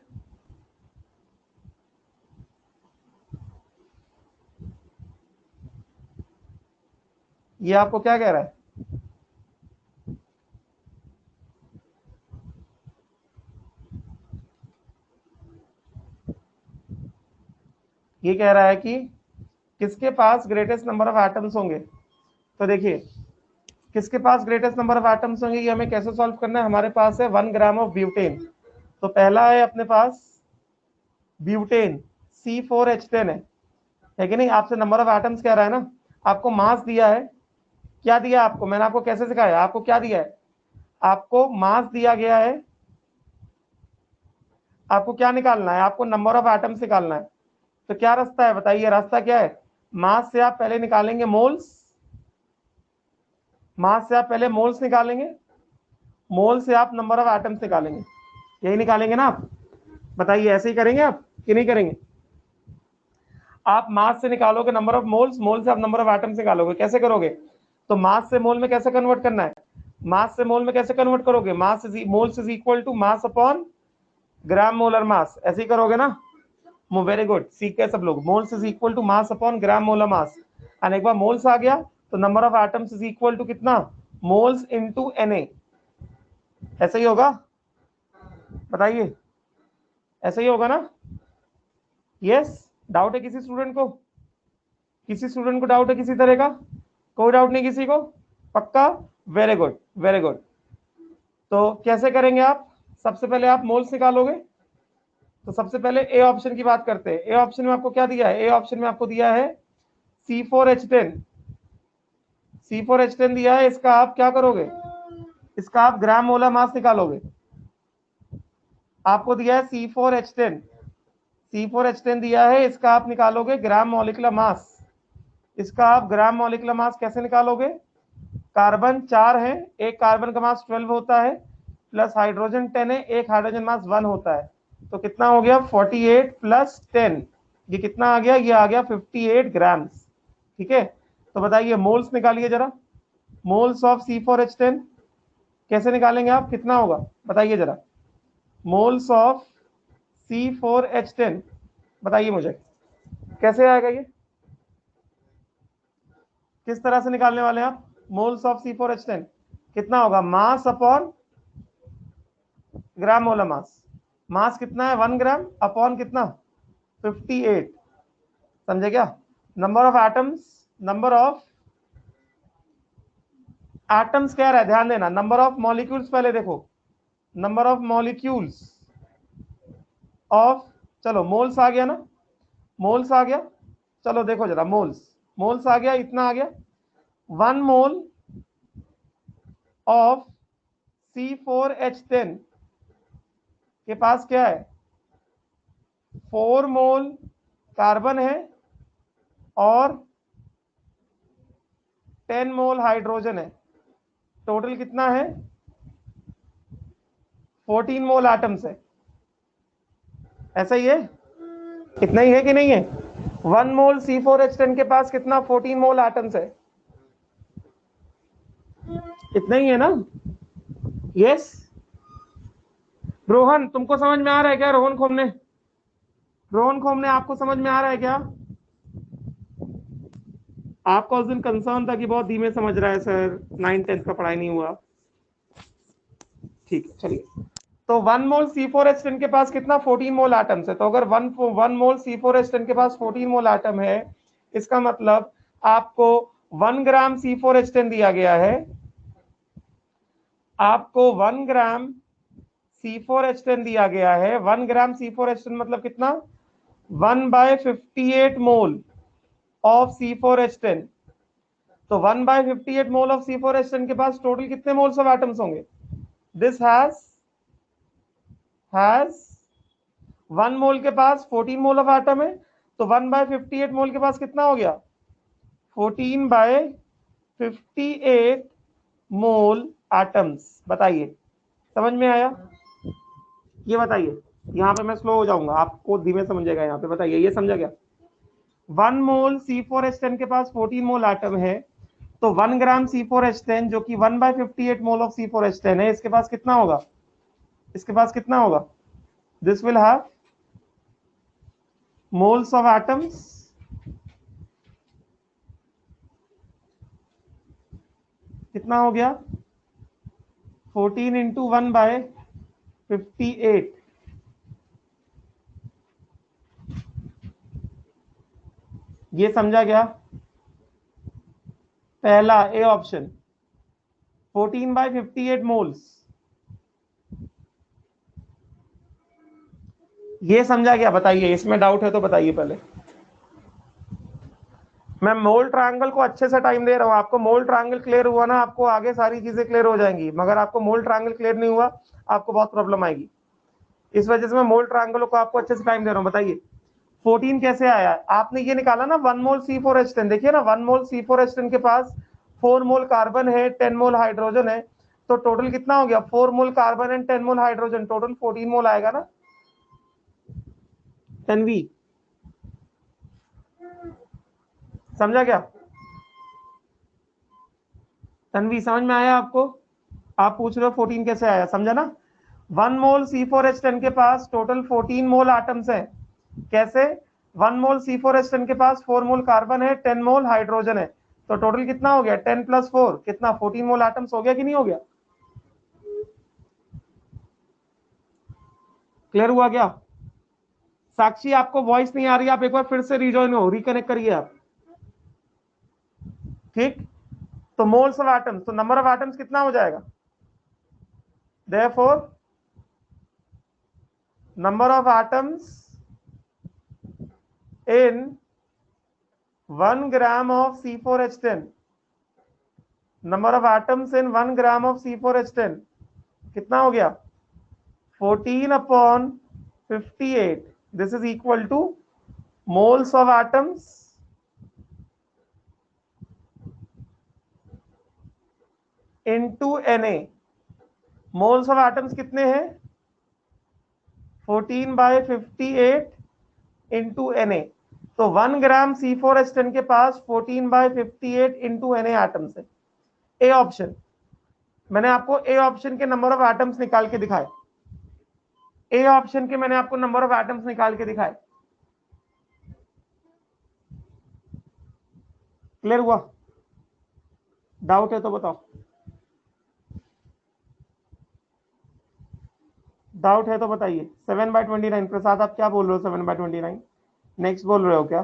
ये आपको क्या कह रहा है, ये कह रहा है कि किसके पास ग्रेटेस्ट नंबर ऑफ एटम्स होंगे। तो देखिए किसके पास ग्रेटेस्ट नंबर ऑफ एटम्स होंगे, ये हमें कैसे सॉल्व करना है। हमारे पास है 1 ग्राम ऑफ ब्यूटेन, तो पहला है अपने पास ब्यूटेन C4H10 है कि नहीं। आपसे नंबर ऑफ एटम्स कह रहा है ना, आपको मास दिया है, क्या दिया आपको, मैंने आपको कैसे सिखाया, आपको क्या दिया है, आपको मास दिया गया है, आपको क्या निकालना है, आपको नंबर ऑफ एटम्स निकालना है। तो क्या रास्ता है बताइए, रास्ता क्या है, मास से आप पहले निकालेंगे मोल्स, मास से आप पहले मोल्स निकालेंगे, मोल से आप नंबर ऑफ एटम्स निकालेंगे, यही निकालेंगे ना आप। बताइए ऐसे ही करेंगे आप कि नहीं करेंगे, आप मास से निकालोगे नंबर ऑफ मोल्स, मोल से आप नंबर ऑफ एटम्स निकालोगे, कैसे करोगे। तो मास से मोल में कैसे कन्वर्ट करना है, मास से मोल में कैसे कन्वर्ट करोगे, mass is moles is equal to mass upon gram molar mass, ऐसे ही करोगे ना। वेरी गुड, सीख गए सब लोग, moles is equal to mass upon gram molar mass. और एक बार मोल्स आ गया तो number of atoms is equal to कितना मोल्स इंटू Na, ऐसा ही होगा, बताइए, ऐसा ही होगा ना? यस, डाउट है किसी स्टूडेंट को? किसी स्टूडेंट को डाउट है किसी तरह का? कोई डाउट नहीं किसी को? पक्का? Very good, very good. तो कैसे करेंगे आप? सबसे पहले आप मोल्स निकालोगे। तो सबसे पहले ए ऑप्शन की बात करते हैं। ए ऑप्शन में आपको क्या दिया है? ए ऑप्शन में आपको दिया है C4H10, C4H10 दिया है। इसका आप क्या करोगे? इसका आप ग्राम मोलर मास निकालोगे। आपको दिया है C4H10, C4H10 दिया है, इसका आप निकालोगे ग्राम मॉलिक्यूलर मास। इसका आप ग्राम मॉलिक्यूलर मास कैसे निकालोगे? कार्बन 4 है, एक कार्बन का मास 12 होता है, प्लस हाइड्रोजन 10 है, एक हाइड्रोजन मास 1 होता है। तो कितना हो गया? 48 प्लस 10, ये कितना आ गया? ये आ गया 58 ग्राम्स। ठीक है, तो बताइए मोल्स निकालिए जरा। मोल्स ऑफ C4H10 कैसे निकालेंगे आप? कितना होगा बताइए जरा। मोल्स ऑफ C4H10 बताइए मुझे, कैसे आएगा ये? किस तरह से निकालने वाले हैं आप? मोल्स ऑफ C4H10 कितना होगा? मास अपॉन ग्राम मोलर मास। मास कितना है? 1 ग्राम अपॉन कितना? 58। समझे क्या? Number of atoms, number of atoms कह रहा है, ध्यान देना। नंबर ऑफ मॉलिक्यूल्स पहले देखो, नंबर ऑफ मॉलिक्यूल्स ऑफ, चलो मोल्स आ गया ना, मोल्स आ गया। चलो देखो जरा, मोल्स, मोल्स आ गया, इतना आ गया। 1 मोल ऑफ C4H10 के पास क्या है? 4 मोल कार्बन है और 10 मोल हाइड्रोजन है। टोटल कितना है? 14 मोल एटम्स है। ऐसा ही है? इतना ही है कि नहीं है? 1 मोल C4H10 के पास कितना? 14 मोल एटम्स है। इतना ही है ना? यस। रोहन, तुमको समझ में आ रहा है क्या? रोहन खोमने, रोहन खोमने, आपको समझ में आ रहा है क्या? आपका उस दिन कंसर्न था कि बहुत धीमे समझ रहा है सर, 9th-10th का पढ़ाई नहीं हुआ। ठीक है, चलिए। तो 1 मोल C4H10 के पास कितना? 14 मोल एटम्स है। तो अगर 1 मोल C4H10 के पास 14 मोल एटम है, इसका मतलब आपको 1 ग्राम C4H10 दिया गया है। आपको 1 ग्राम C4H10 दिया गया है। 1 ग्राम C4H10 मतलब कितना? 1/58 मोल ऑफ C4H10। तो 1/58 मोल ऑफ C4H10 के पास टोटल कितने मोल्स ऑफ एटम्स होंगे? दिस हैज 1 मोल के पास 14 मोल ऑफ एटम है, तो 1/58 मोल के पास कितना हो गया? 14/58 मोल एटम्स। बताइए, समझ में आया? ये बताइए, यहाँ पे मैं स्लो हो जाऊंगा, आपको धीमे समझेगा। यहाँ पे बताइए, ये समझा क्या? 1 मोल C4H10 के पास 14 मोल एटम है, तो 1 ग्राम C4H10 जो कि 1/58 मोल ऑफ C4H10 है, इसके पास कितना होगा? इसके पास कितना होगा? This will have moles of atoms कितना हो गया? 14 इंटू 1/58। ये समझा क्या? पहला ए ऑप्शन 14/58 मोल्स, ये समझा क्या? बताइए, इसमें डाउट है तो बताइए पहले। मैं मोल ट्रायंगल को अच्छे से टाइम दे रहा हूं आपको। मोल ट्रायंगल क्लियर हुआ ना, आपको आगे सारी चीजें क्लियर हो जाएंगी। मगर आपको मोल ट्रायंगल क्लियर नहीं हुआ, आपको बहुत प्रॉब्लम आएगी। इस वजह से मैं मोल ट्रायंगल को आपको अच्छे से टाइम दे रहा हूं। बताइए 14 कैसे आया? आपने ये निकाला ना 1 मोल C4H10। देखिए ना, 1 मोल C4H10 के पास 4 मोल कार्बन है, 10 मोल हाइड्रोजन है। तो टोटल कितना हो गया? 4 mole carbon and 10 mole hydrogen, total 14 मोल आएगा ना? तन्वी, समझा क्या? तन्वी, समझ में आया आपको? आप पूछ रहे हो 14 कैसे आया, समझा ना? 1 मोल C4H10 के पास टोटल 14 मोल एटम्स हैं। कैसे? 1 मोल C4H10 के पास 4 मोल कार्बन है, 10 मोल हाइड्रोजन है। तो टोटल कितना हो गया 10 + 4 कितना 14 मोल एटम्स हो गया कि नहीं हो गया? क्लियर हुआ क्या? साक्षी आपको वॉइस नहीं आ रही, आप एक बार फिर से रिजॉइन हो, रिकनेक्ट करिए आप। ठीक, तो मोल्स ऑफ एटम्स, तो नंबर ऑफ एटम्स कितना हो जाएगा? Therefore number of atoms in 1 gram of C4H10, number of atoms in 1 gram of C4H10 कितना हो गया? 14/58. This is equal to moles of atoms into Na. Moles of atoms कितने हैं? 14/58 into Na. तो 1 ग्राम C4H10 के पास 14/58 इंटू Na एटम्स है। A option, मैंने आपको ए ऑप्शन के नंबर ऑफ एटम्स निकाल के दिखाए। ए ऑप्शन के मैंने आपको नंबर ऑफ एटम्स निकाल के दिखाए। क्लियर हुआ? डाउट है तो बताओ, डाउट है तो बताइए। 7/29 प्रसाद आप क्या बोल रहे हो? 7/29 नेक्स्ट बोल रहे हो क्या?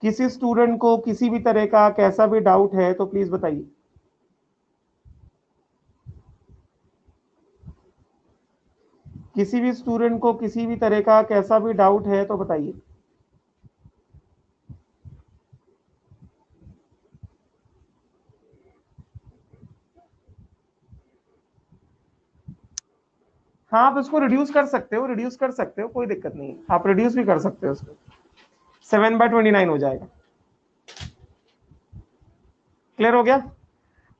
किसी स्टूडेंट को किसी भी तरह का कैसा भी डाउट है तो प्लीज बताइए। किसी भी स्टूडेंट को किसी भी तरह का कैसा भी डाउट है तो बताइए। हाँ, आप इसको रिड्यूस कर सकते हो, रिड्यूस कर सकते हो, कोई दिक्कत नहीं है, आप रिड्यूस भी कर सकते हो इसको। 7/29 हो जाएगा। क्लियर हो गया?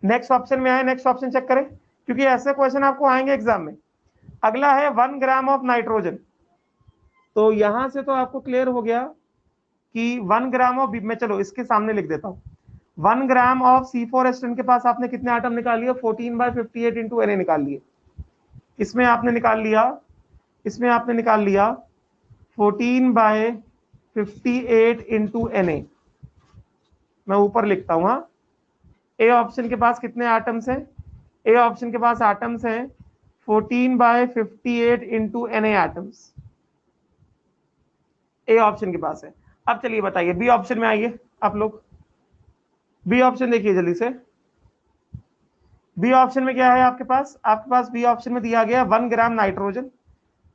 नेक्स्ट ऑप्शन में आए, नेक्स्ट ऑप्शन चेक करें, क्योंकि ऐसे क्वेश्चन आपको आएंगे एग्जाम में। अगला है 1 ग्राम ऑफ नाइट्रोजन। तो यहां से तो आपको क्लियर हो गया कि 1 ग्राम ऑफ, मैं चलो इसके सामने लिख देता हूं, 1 ग्राम ऑफ C4H10 के पास आपने कितने आइटम निकाल लिया? 14/58 इंटू Na निकाल लिए। इसमें आपने निकाल लिया, इसमें आपने निकाल लिया 14/58 इंटू Na। मैं ऊपर लिखता हूं। हाँ, ए ऑप्शन के पास कितने आइटम्स हैं? ए ऑप्शन के पास आइटम्स हैं 14/58 into Na items, A option के पास है। अब चलिए बताइए, बी ऑप्शन में आइए आप लोग। बी ऑप्शन देखिए जल्दी से। बी ऑप्शन में क्या है आपके पास? आपके पास बी ऑप्शन में दिया गया 1 ग्राम नाइट्रोजन।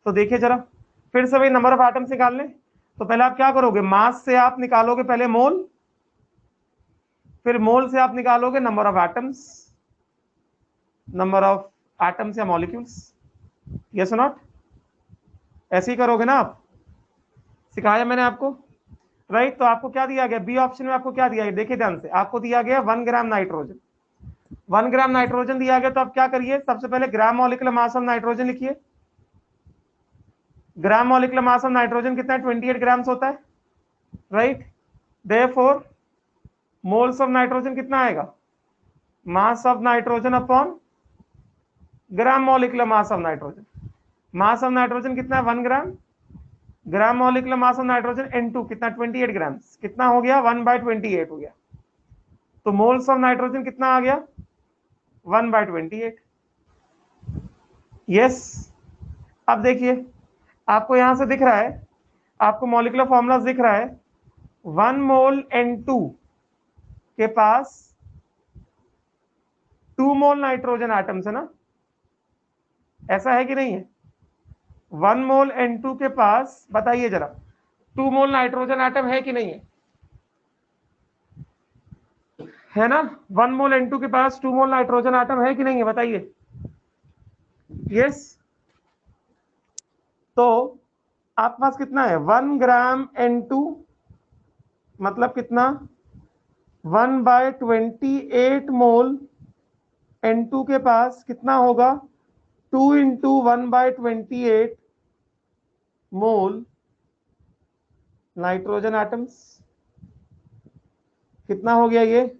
तो देखिए जरा, फिर से वही नंबर ऑफ एटम्स निकालने। तो पहले आप क्या करोगे? मास से आप निकालोगे पहले मोल, फिर मोल से आप निकालोगे number of atoms, number of atoms या मॉलिक्यूल्स। यस और नॉट? ऐसे ही करोगे ना आप, सिखाया मैंने आपको, राइट? तो आपको क्या दिया गया? बी ऑप्शन में आपको क्या दिया गया? देखिए ध्यान से, आपको दिया गया 1 ग्राम नाइट्रोजन। 1 ग्राम नाइट्रोजन दिया गया, तो आप क्या करिए? सबसे पहले gram molecular mass of nitrogen लिखिए। Gram molecular mass of nitrogen कितना है? 28 ग्राम्स होता है, right? Therefore moles of nitrogen कितना आएगा? Mass of nitrogen upon gram molecular mass of nitrogen. Mass of nitrogen कितना है? 1 gram. Gram molecular mass of nitrogen N2 कितना? 28 ग्राम्स। कितना हो गया? 1/28 हो गया। तो मोल्स ऑफ नाइट्रोजन कितना आ गया? 1/28। यस। अब देखिए, आपको यहां से दिख रहा है, आपको मॉलिक्यूलर फॉर्मूला दिख रहा है, 1 मोल N2 के पास 2 मोल नाइट्रोजन एटम्स है ना? ऐसा है कि नहीं है? 1 मोल N2 के पास, बताइए जरा, 2 मोल नाइट्रोजन एटम है कि नहीं है? है ना? 1 मोल N2 के पास 2 मोल नाइट्रोजन एटम है कि नहीं है? बताइए। यस। तो आपके पास कितना है? 1 ग्राम N2 मतलब कितना? 1/28 मोल N2 के पास कितना होगा? 2 इंटू 1/28 मोल नाइट्रोजन एटम्स। कितना हो गया ये?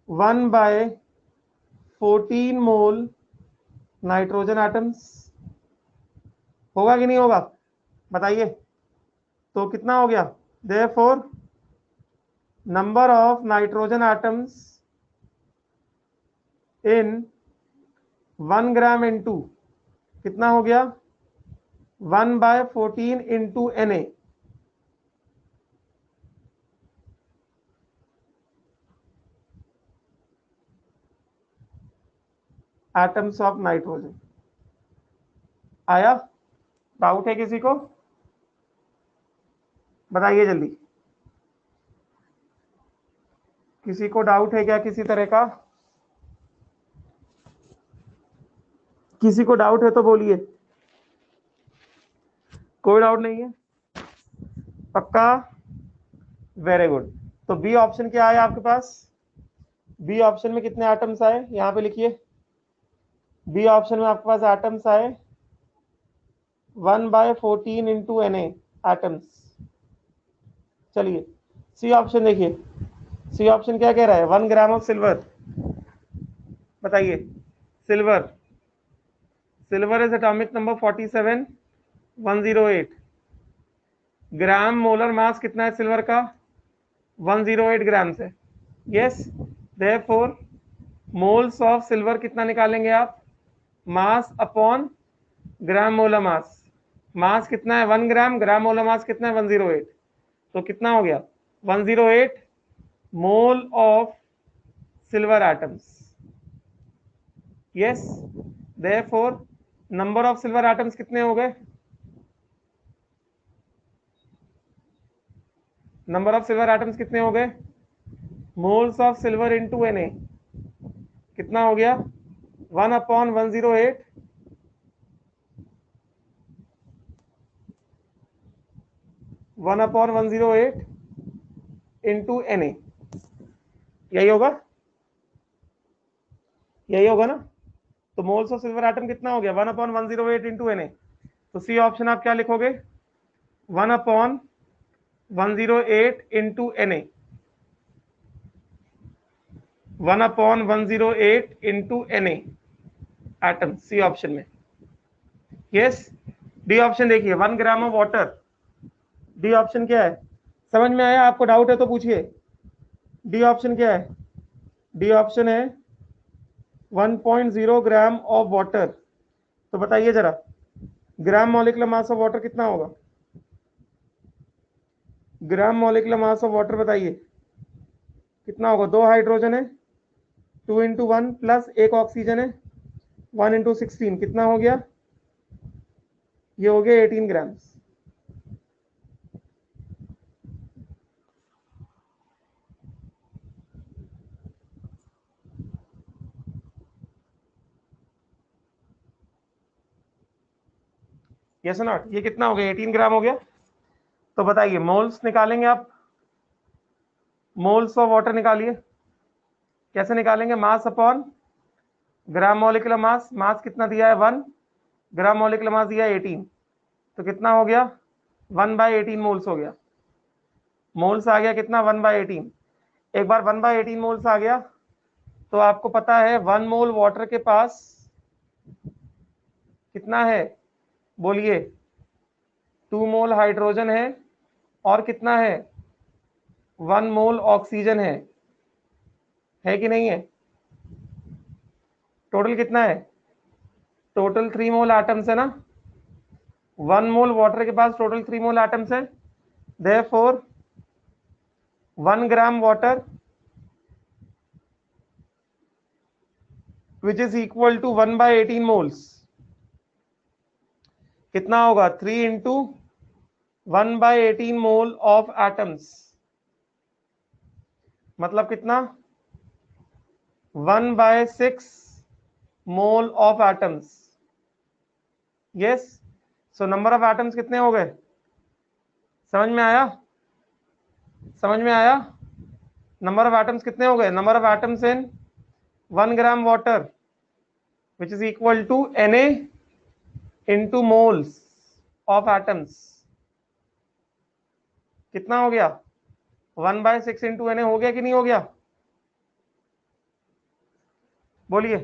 1/14 मोल नाइट्रोजन एटम्स। होगा कि नहीं होगा? बताइए। तो कितना हो गया? Therefore number of nitrogen atoms in 1 gram into कितना हो गया 1/14 into Na। Atoms of nitrogen आया? डाउट है किसी को? बताइए जल्दी। किसी को डाउट है क्या किसी तरह का? किसी को डाउट है तो बोलिए। कोई डाउट नहीं है? पक्का? Very good. तो बी ऑप्शन क्या आया आपके पास? बी ऑप्शन में कितने एटम्स आए यहां पे लिखिए। बी ऑप्शन में आपके पास एटम्स आए 1/14 इंटू Na एटम्स। चलिए सी ऑप्शन देखिए। सी ऑप्शन क्या कह रहा है 1 ग्राम ऑफ सिल्वर। बताइए silver, silver is atomic number 47108। Gram molar मास कितना है सिल्वर का 108 ग्राम से। Yes therefore moles of silver कितना निकालेंगे आप मास अपॉन ग्राम मोलर मास। मास कितना है 1 ग्राम, ग्राम मोलर मास कितना है 108। तो कितना हो गया 108 mole of silver atoms. Yes therefore number of silver atoms कितने हो गए? नंबर ऑफ सिल्वर एटम्स कितने हो गए? Moles of silver into Na कितना हो गया 1/108 1/108 इंटू Na। यही होगा, यही होगा ना? तो मोल्स ऑफ सिल्वर एटम कितना हो गया 1/108 इंटू Na। तो सी ऑप्शन आप क्या लिखोगे 1/108 into Na। 1/108 into Na atom C option में। यस डी ऑप्शन देखिए 1 gram of water. D option क्या है? समझ में आया? आपको डाउट है तो पूछिए। डी ऑप्शन क्या है? डी ऑप्शन है 1.0 ग्राम ऑफ वाटर। तो बताइए जरा ग्राम मॉलिक्यूलर मास ऑफ वाटर कितना होगा? ग्राम मॉलिक्यूलर मास ऑफ वाटर बताइए कितना होगा? 2 हाइड्रोजन है 2 इंटू 1 प्लस 1 ऑक्सीजन है 1 इंटू 16 कितना हो गया? ये हो गया 18 ग्राम्स। Yes not? ये कितना हो गया 18 ग्राम हो गया। तो बताइए मोल्स निकालेंगे आप, मोल्स ऑफ वाटर निकालिए। कैसे निकालेंगे? मास अपॉन ग्राम मॉलिक्यूलर मास। मास कितना दिया है 1, ग्राम मॉलिक्यूलर मास दिया है 18। तो कितना हो गया 1/18 मोल्स हो गया। मोल्स आ गया कितना 1/18। एक बार 1/18 मोल्स आ गया तो आपको पता है 1 मोल वाटर के पास कितना है बोलिए? 2 मोल हाइड्रोजन है और कितना है 1 मोल ऑक्सीजन है कि नहीं है? टोटल कितना है? टोटल 3 मोल एटम्स है ना। 1 मोल वाटर के पास टोटल 3 मोल एटम्स है। Therefore 1 gram water which is equal to 1/18 moles कितना होगा 3 इंटू 1/18 मोल ऑफ एटम्स। मतलब कितना 1/6 mole of atoms. Yes so number of atoms कितने हो गए? समझ में आया? समझ में आया? नंबर ऑफ एटम्स कितने हो गए? Number of atoms in 1 gram water which is equal to Na into moles of atoms कितना हो गया 1/6 इंटू Na हो गया कि नहीं हो गया? बोलिए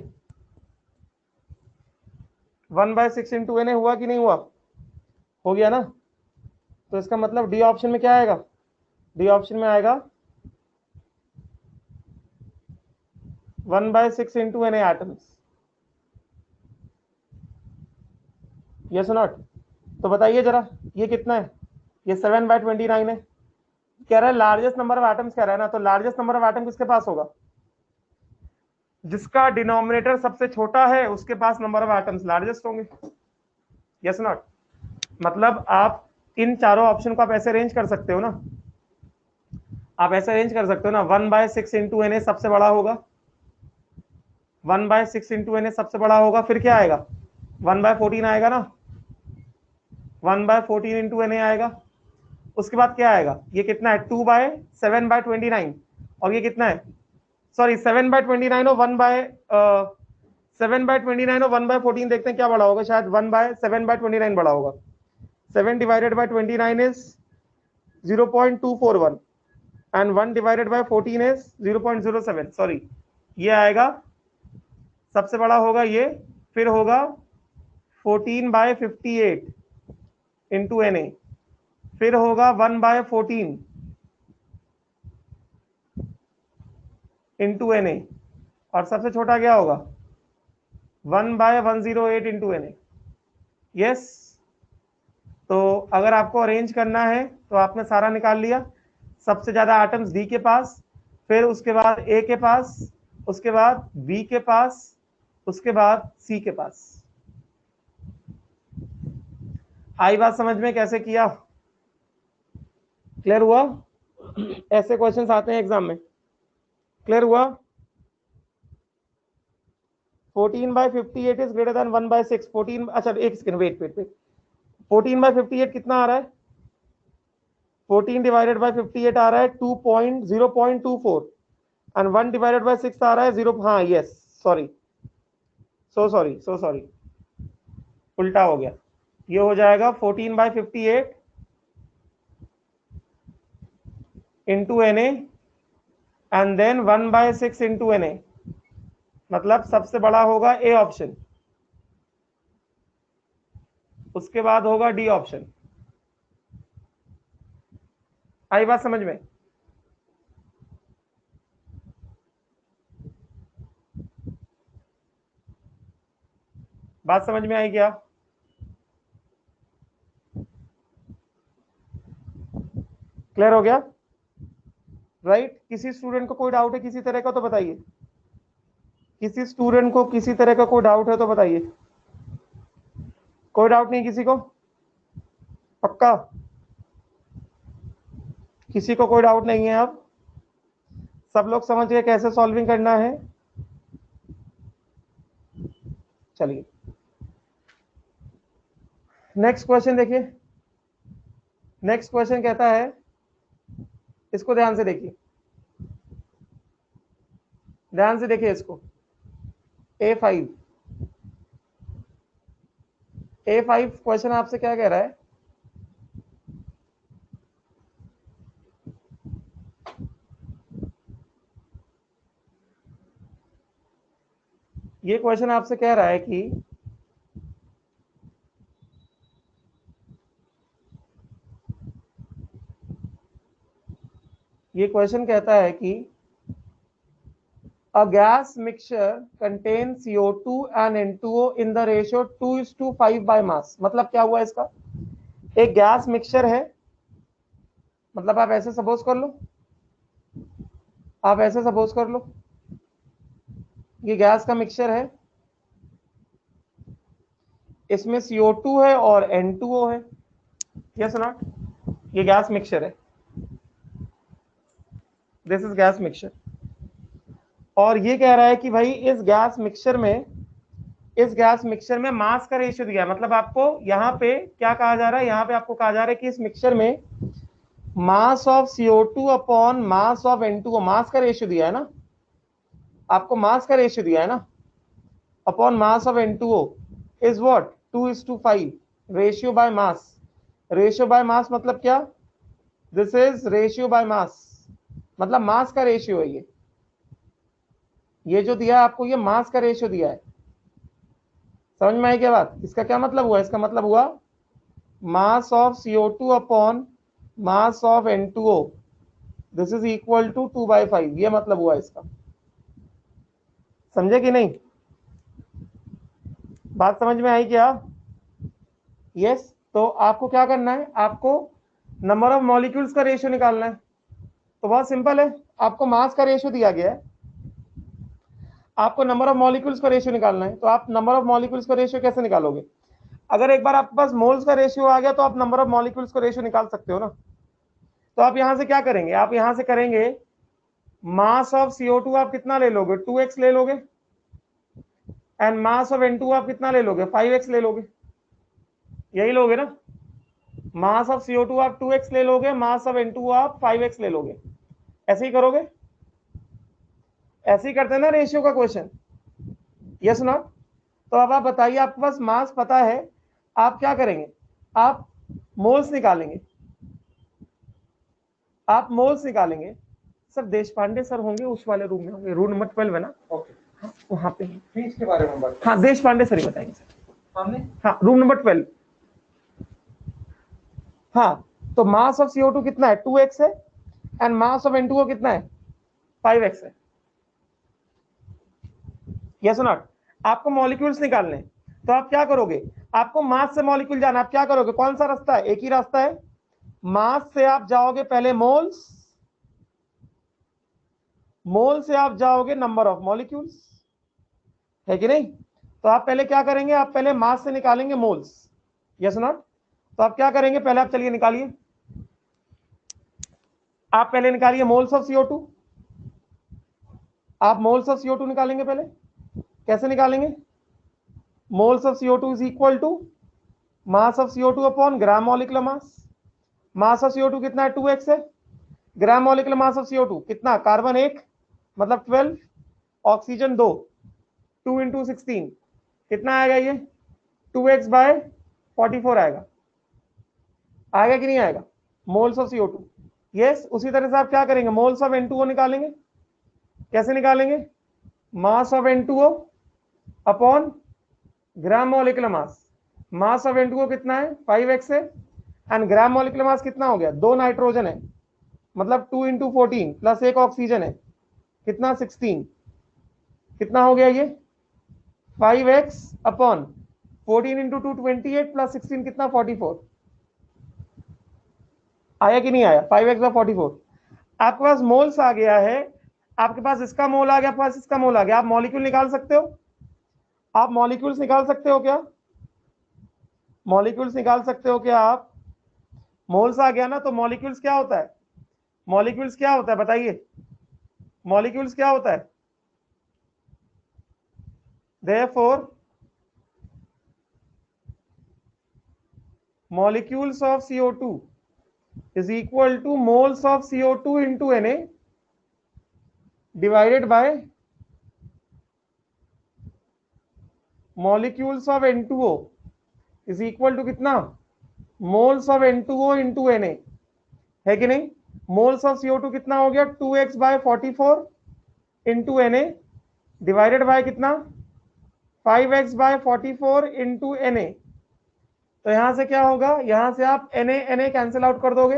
1/6 इंटू Na हुआ कि नहीं हुआ? हो गया ना। तो इसका मतलब डी ऑप्शन में क्या आएगा? डी ऑप्शन में आएगा 1/6 into Na atoms, yes or not? तो बताइए जरा ये कितना है? ये 7/29 है। कह रहा है लार्जेस्ट नंबर ऑफ एटम्स कह रहा है ना, तो लार्जेस्ट नंबर ऑफ एटम किसके पास होगा? जिसका डिनोमिनेटर सबसे छोटा है उसके पास नंबर ऑफ एटम्स लार्जेस्ट होंगे, यस नॉट? मतलब आप इन चारों ऑप्शन को आप ऐसे अरेंज कर सकते हो ना, आप ऐसे अरेंज कर सकते हो ना, 1/6 इंटू एन सबसे बड़ा होगा, 1/6 इंटू एन सबसे बड़ा होगा, फिर क्या आएगा? 1/14 आएगा ना, 1/14 इंटू एन आएगा। उसके बाद क्या आएगा? ये कितना है? 2/7/29, और ये कितना है? सॉरी 7/29 और 7/29 और 1/14 देखते हैं क्या बड़ा होगा, शायद 7/29 बड़ा होगा। 7 divided by 29 is 0.241 and 1 divided by 14 is 0.07, sorry ये आएगा सबसे बड़ा होगा ये, फिर होगा 14/58 इंटू एन ए, फिर होगा 1/14 इंटू एन ए, और सबसे छोटा क्या होगा? 1/108 इंटू एन ए, यस। तो अगर आपको अरेंज करना है तो आपने सारा निकाल लिया, सबसे ज्यादा एटम्स डी के पास, फिर उसके बाद ए के पास, उसके बाद बी के पास, उसके बाद सी के पास। आई बात समझ में कैसे किया? क्लियर हुआ? ऐसे क्वेश्चंस आते हैं एग्जाम में, क्लियर हुआ? 14/58 इज ग्रेटर देन 1/6। 14, अच्छा एक सेकंड, वेट वेट वेट, 14/58 कितना आ रहा है? 14 डिवाइडेड बाय 58 आ रहा है 0.24, एंड 1 डिवाइडेड बाय 6 आ रहा है 0, हाँ यस, सॉरी सो सॉरी, उल्टा हो गया। ये हो जाएगा 14/58 into N A and then 1/6 into N A, मतलब सबसे बड़ा होगा ए ऑप्शन, उसके बाद होगा डी ऑप्शन। आई बात समझ में? बात समझ में आई क्या? क्लियर हो गया? राइट? किसी स्टूडेंट को कोई डाउट है किसी तरह का तो बताइए, किसी स्टूडेंट को किसी तरह का कोई डाउट है तो बताइए। कोई डाउट नहीं किसी को? पक्का? किसी को कोई डाउट नहीं है? अब सब लोग समझ गए कैसे सॉल्विंग करना है? चलिए नेक्स्ट क्वेश्चन देखिए। नेक्स्ट क्वेश्चन कहता है, इसको ध्यान से देखिए, ध्यान से देखिए इसको। A5 क्वेश्चन आपसे क्या कह रहा है? ये क्वेश्चन आपसे कह रहा है कि ये क्वेश्चन कहता है कि a gas mixture contains CO2 and N2O in the ratio 2:5 by mass। मतलब क्या हुआ इसका? एक गैस मिक्सचर है, मतलब आप ऐसे सपोज कर लो, आप ऐसे सपोज कर लो ये गैस का मिक्सचर है, इसमें CO2 है और N2O है, यस नॉट? ये गैस मिक्सचर है, दिस इज गैस मिक्सचर। और ये कह रहा है कि भाई इस गैस मिक्सचर में मास का रेशियो दिया है, मतलब आपको यहाँ पे क्या कहा जा रहा है? यहाँ पे आपको कहा जा रहा है कि इस मिक्सचर में मास of CO2 upon mass of N2O, मास का रेशियो दिया है ना, आपको मास का रेशियो दिया है ना, upon mass of N2O is what? 2:5 ratio by mass. Ratio by mass मतलब क्या? This is ratio by mass, मतलब मास का रेशियो है ये जो दिया है आपको, ये मास का रेशियो दिया है। समझ में आई क्या बात? इसका क्या मतलब हुआ? इसका मतलब हुआ mass of CO2 upon mass of N2O, this is equal to 2/5, ये मतलब हुआ इसका। समझे कि नहीं? बात समझ में आई क्या? यस। तो आपको क्या करना है, आपको नंबर ऑफ मॉलिक्यूल्स का रेशियो निकालना है। तो बहुत सिंपल है, आपको मास का रेशियो दिया गया है, आपको नंबर ऑफ मॉलिक्यूल्स का रेशियो निकालना है। तो आप नंबर ऑफ मॉलिक्यूल्स का रेशियो कैसे निकालोगे? अगर एक बार आपके पास मोल्स का रेशियो आ गया तो आप नंबर ऑफ मॉलिक्यूल्स का रेशियो निकाल सकते हो ना। तो आप यहां से क्या करेंगे, आप यहां से करेंगे मास ऑफ CO2 आप कितना ले लोगे, 2x ले लोगे, एंड मास ऑफ N2 आप कितना ले लोगे, 5x ले लोगे। यही लोगे ना, मास ऑफ CO2 आप 2x ले लोगे, मास ऑफ N2 आप 5x ले लोगे। ऐसे ही करोगे, ऐसे ही करते हैं ना रेशियो का क्वेश्चन, यस नॉट? तो अब आप बताइए, आपके पास मास पता है, आप क्या करेंगे, आप मोल्स निकालेंगे, आप मोल्स निकालेंगे। सर देशपांडे सर होंगे उस वाले रूम में, होंगे रूम नंबर 12 है ना? ओके, हाँ, वहां पे फीस के बारे में बात, हाँ देशपांडे सर ही बताएंगे सर। हमने, हाँ रूम नंबर 12। हाँ, तो मास ऑफ CO2 कितना है, 2x है, एंड मास ऑफ N2O कितना है, 5x है। Yes not? आपको मॉलिक्यूल्स निकालने हैं, तो आप क्या करोगे, आपको मास से मॉलिक्यूल जाना, आप क्या करोगे, कौन सा रास्ता है, एक ही रास्ता है, मास से आप जाओगे पहले मोल्स, मोल से आप जाओगे नंबर ऑफ मॉलिक्यूल्स, है कि नहीं? तो आप पहले क्या करेंगे, आप पहले मास से निकालेंगे मोल्स, यस नॉट? तो आप क्या करेंगे, पहले आप चलिए निकालिए, आप पहले निकालिए मोल्स ऑफ CO2, आप मोल्स ऑफ CO2 निकालेंगे पहले। कैसे निकालेंगे, moles of CO2 is equal to mass of CO2 upon gram molecular mass. Mass of CO2 कितना है, 2x है, ग्राम मॉलिक्यूलर मास ऑफ CO2 कितना, कार्बन 1 मतलब 12, ऑक्सीजन 2, 2 इंटू 16 कितना आएगा ये, 2x बाय 44 आएगा, आएगा कि नहीं आएगा, मोल्स ऑफ CO2। यस, उसी तरह से आप क्या करेंगे, मोल्स ऑफ N2O निकालेंगे। कैसे निकालेंगे, मास of N2O upon gram molecular mass. Mass of N2O कितना है, 5x है, एंड ग्राम मॉलिक्यूलर मास कितना हो गया, 2 नाइट्रोजन है, मतलब 2 इंटू 14 प्लस 1 ऑक्सीजन है, कितना 16, कितना हो गया ये 5x अपॉन 14 इंटू 2 28 प्लस 16 कितना 44। आया कि नहीं आया, 5x बाय 44। आपके पास मोल्स आ गया है, आपके पास इसका मोल आ गया, आपके पास इसका मोल आ गया, आप मॉलिक्यूल निकाल सकते हो, आप मॉलिक्यूल्स निकाल सकते हो क्या, मॉलिक्यूल्स निकाल सकते हो क्या आप? मोल्स आ गया ना, तो मॉलिक्यूल्स क्या होता है, मॉलिक्यूल्स क्या होता है बताइए, मॉलिक्यूल्स क्या होता है, therefore molecules of CO2 is equal to moles of CO2 into Na divided by molecules of N2O is equal to कितना, moles of N2O into Na, है कि नहीं? moles of CO2 कितना हो गया, 2x by 44 into Na divided by कितना, 5x by 44 into Na। तो यहां से क्या होगा, यहां से आप Na कैंसिल आउट कर दोगे,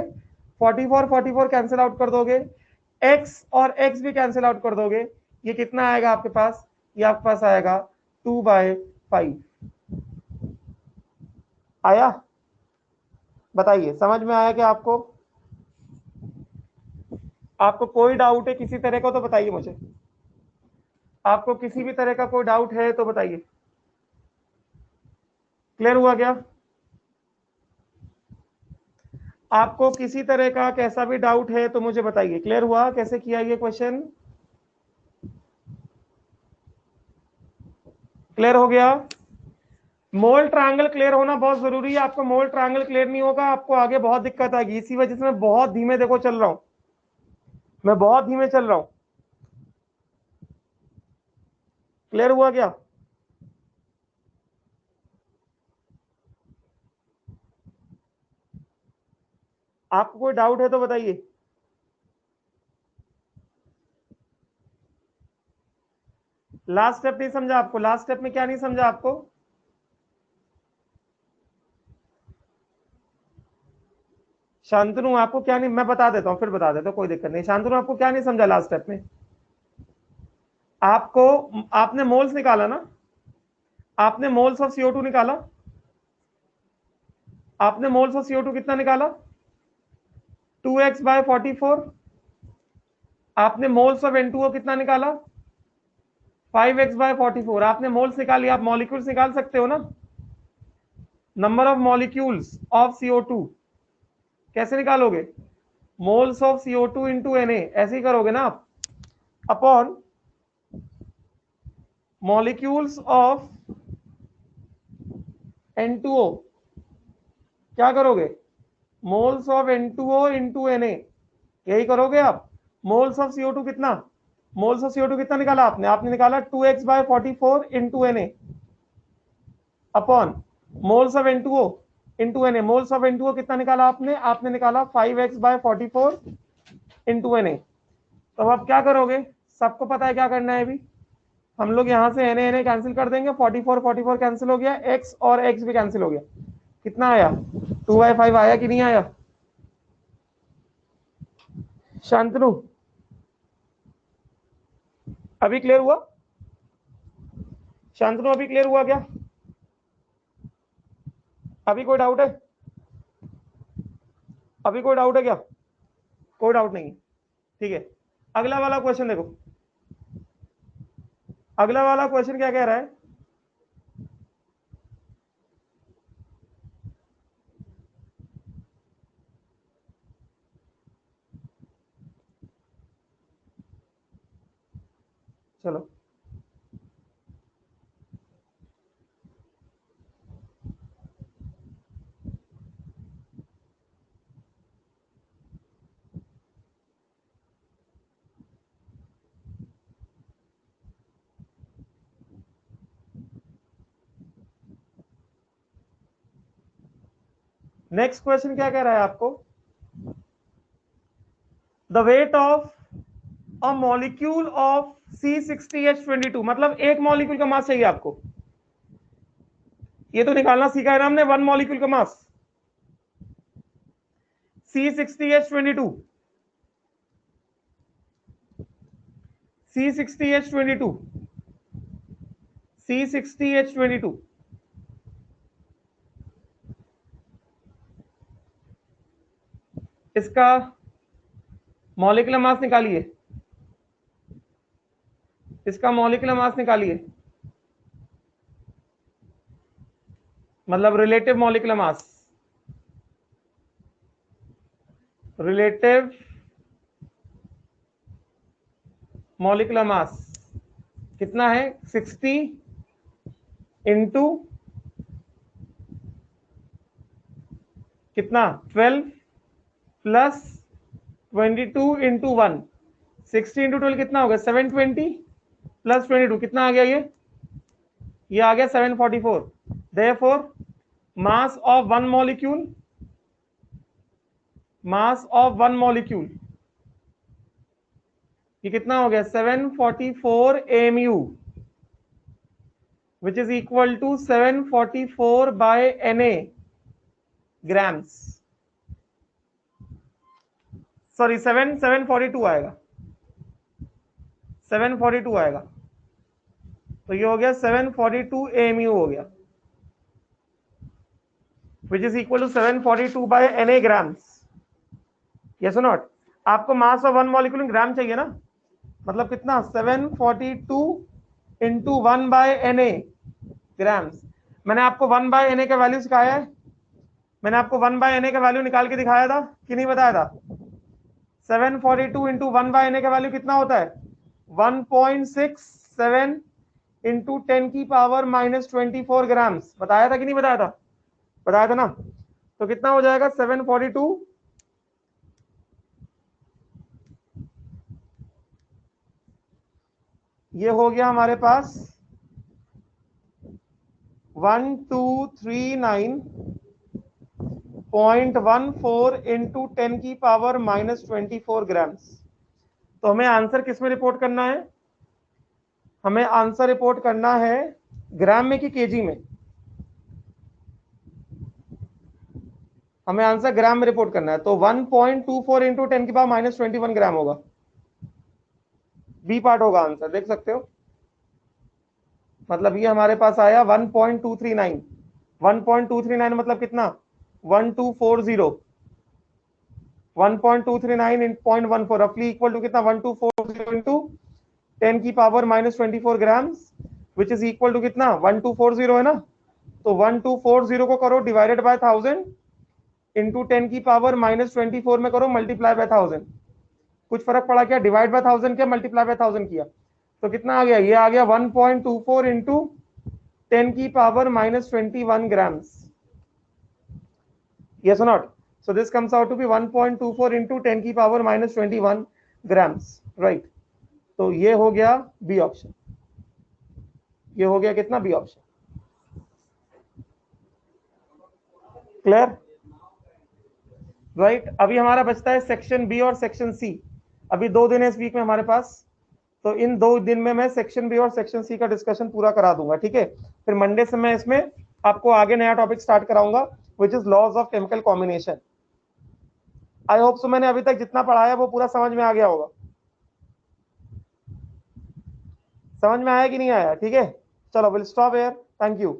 44 कैंसिल आउट कर दोगे, x और x भी कैंसिल आउट कर दोगे, ये कितना आएगा आपके पास, ये आपके पास आएगा 2/5। आया? बताइए समझ में आया क्या आपको? आपको कोई डाउट है किसी तरह का तो बताइए मुझे, आपको किसी भी तरह का कोई डाउट है तो बताइए। क्लियर हुआ क्या? आपको किसी तरह का कैसा भी डाउट है तो मुझे बताइए। क्लियर हुआ कैसे किया ये क्वेश्चन? क्लियर हो गया? मोल ट्रायंगल क्लियर होना बहुत जरूरी है, आपको मोल ट्रायंगल क्लियर नहीं होगा आपको आगे बहुत दिक्कत आएगी। इसी वजह से मैं बहुत धीमे देखो चल रहा हूं, मैं बहुत धीमे चल रहा हूं। क्लियर हुआ क्या? आपको कोई डाउट है तो बताइए। लास्ट स्टेप नहीं समझा आपको, लास्ट स्टेप में क्या नहीं समझा आपको? शांतनु आपको क्या नहीं, मैं बता देता हूं फिर बता देता हूं, कोई दिक्कत नहीं। शांतनु आपको क्या नहीं समझा लास्ट स्टेप में? आपको, आपने मोल्स निकाला ना, आपने मोल्स ऑफ CO2 निकाला, आपने मोल्स ऑफ CO2 कितना निकाला 2x/44। आपने मोल्स ऑफ N2O कितना निकाला 5x/44। आपने मोल्स निकाली, आप मॉलिक्यूल्स निकाल सकते हो ना, number of molecules of CO2 कैसे निकालोगे, moles of CO2 into Na, ऐसे ही करोगे ना आप, अपॉन मॉलिक्यूल्स ऑफ N2O, क्या करोगे moles of N2O into Na, यही करोगे आप। मोल्स ऑफ CO2 कितना, मोल्स ऑफ CO2 कितना निकाला आपने, आपने निकाला 2x/44 into Na upon moles of N2O into Na। Moles of N2O कितना निकाला आपने, आपने निकाला 5x/44 इंटू Na। तो अब क्या करोगे, सबको पता है क्या करना है अभी, हम लोग यहाँ से Na कैंसिल कर देंगे, 44 कैंसिल हो गया, x और x भी कैंसिल हो गया, कितना आया 2/5 आया कि नहीं आया शांतनु, अभी क्लियर हुआ शांतनु, अभी क्लियर हुआ क्या, अभी कोई डाउट है, अभी कोई डाउट है क्या, कोई डाउट नहीं, ठीक है। अगला वाला क्वेश्चन देखो, अगला वाला क्वेश्चन क्या कह रहा है, चलो नेक्स्ट क्वेश्चन क्या कह रहा है आपको, the weight of a molecule of C60H22, मतलब एक मॉलिक्यूल का मास चाहिए आपको, ये तो निकालना सीखा है ना हमने, वन मॉलिक्यूल का मास C60H22, C60H22, C60H22, इसका मॉलिक्यूलर मास निकालिए, इसका मॉलिक्यूलर मास निकालिए, मतलब relative molecular mass, relative molecular mass कितना है 60 इंटू कितना 12 प्लस 22 इंटू 1, 60 इंटू 12 कितना हो गया 720 प्लस 22 कितना आ गया, ये आ गया 744। Therefore mass of one molecule, mass of one molecule ये कितना हो गया 744 mu, which is equal to 744 by Na grams, sorry 742 आएगा, 742 आएगा, तो ये हो गया 742 mu हो गया, which is equal to 742 by Na grams, yes or not। आपको mass of one molecule in gram चाहिए ना, मतलब कितना 742 इंटू 1 बाय Na ग्राम्स। मैंने आपको 1 बाय Na का वैल्यू सिखाया है, मैंने आपको 1 बाय Na का वैल्यू निकाल के दिखाया था कि नहीं बताया था, 742 इंटू 1 बाय Na का वैल्यू कितना होता है 1.67 इंटू 10 की पावर -24 ग्राम्स, बताया था कि नहीं बताया था, बताया था ना। तो कितना हो जाएगा 742, ये हो गया हमारे पास 1239.14 इंटू 10 की पावर -24 ग्राम्स। तो हमें आंसर किस में रिपोर्ट करना है, हमें आंसर रिपोर्ट करना है ग्राम में कि केजी में, हमें आंसर ग्राम में रिपोर्ट करना है। तो 1.24 इंटू 10 की पावर -21 ग्राम होगा, बी पार्ट होगा आंसर, देख सकते हो। मतलब ये हमारे पास आया 1.239। 1.239 मतलब कितना, 1240। 1.239 इन 0.14 रफली इक्वल टू कितना, 1240 इंटू 10 की power -24 grams, which is equal to कितना, 1240 है ना। तो 1240 को करो डिवाइडेड बाय 1000 इंटू 10 की पावर -24 में करो मल्टीप्लाई बाय 1000। कुछ फर्क पड़ा क्या, डिवाइड बाय 1000 किया, मल्टीप्लाई बाय 1000 किया, तो कितना आ गया, ये आ गया 1.24 इंटू 10 की power -21 grams. yes or not? So this comes out to be 1.24 into 10 की पावर -21 grams, right? तो ये हो गया बी ऑप्शन, ये हो गया कितना, बी ऑप्शन। Clear, right? अभी हमारा बचता है सेक्शन बी और सेक्शन सी। अभी 2 दिन है इस वीक में हमारे पास, तो इन 2 दिन में मैं सेक्शन बी और सेक्शन सी का डिस्कशन पूरा करा दूंगा, ठीक है। फिर मंडे से मैं इसमें आपको आगे नया टॉपिक स्टार्ट कराऊंगा, which is laws of chemical combination. I hope so मैंने अभी तक जितना पढ़ाया वो पूरा समझ में आ गया होगा। समझ में आया कि नहीं आया, ठीक है। चलो will stop here, thank you.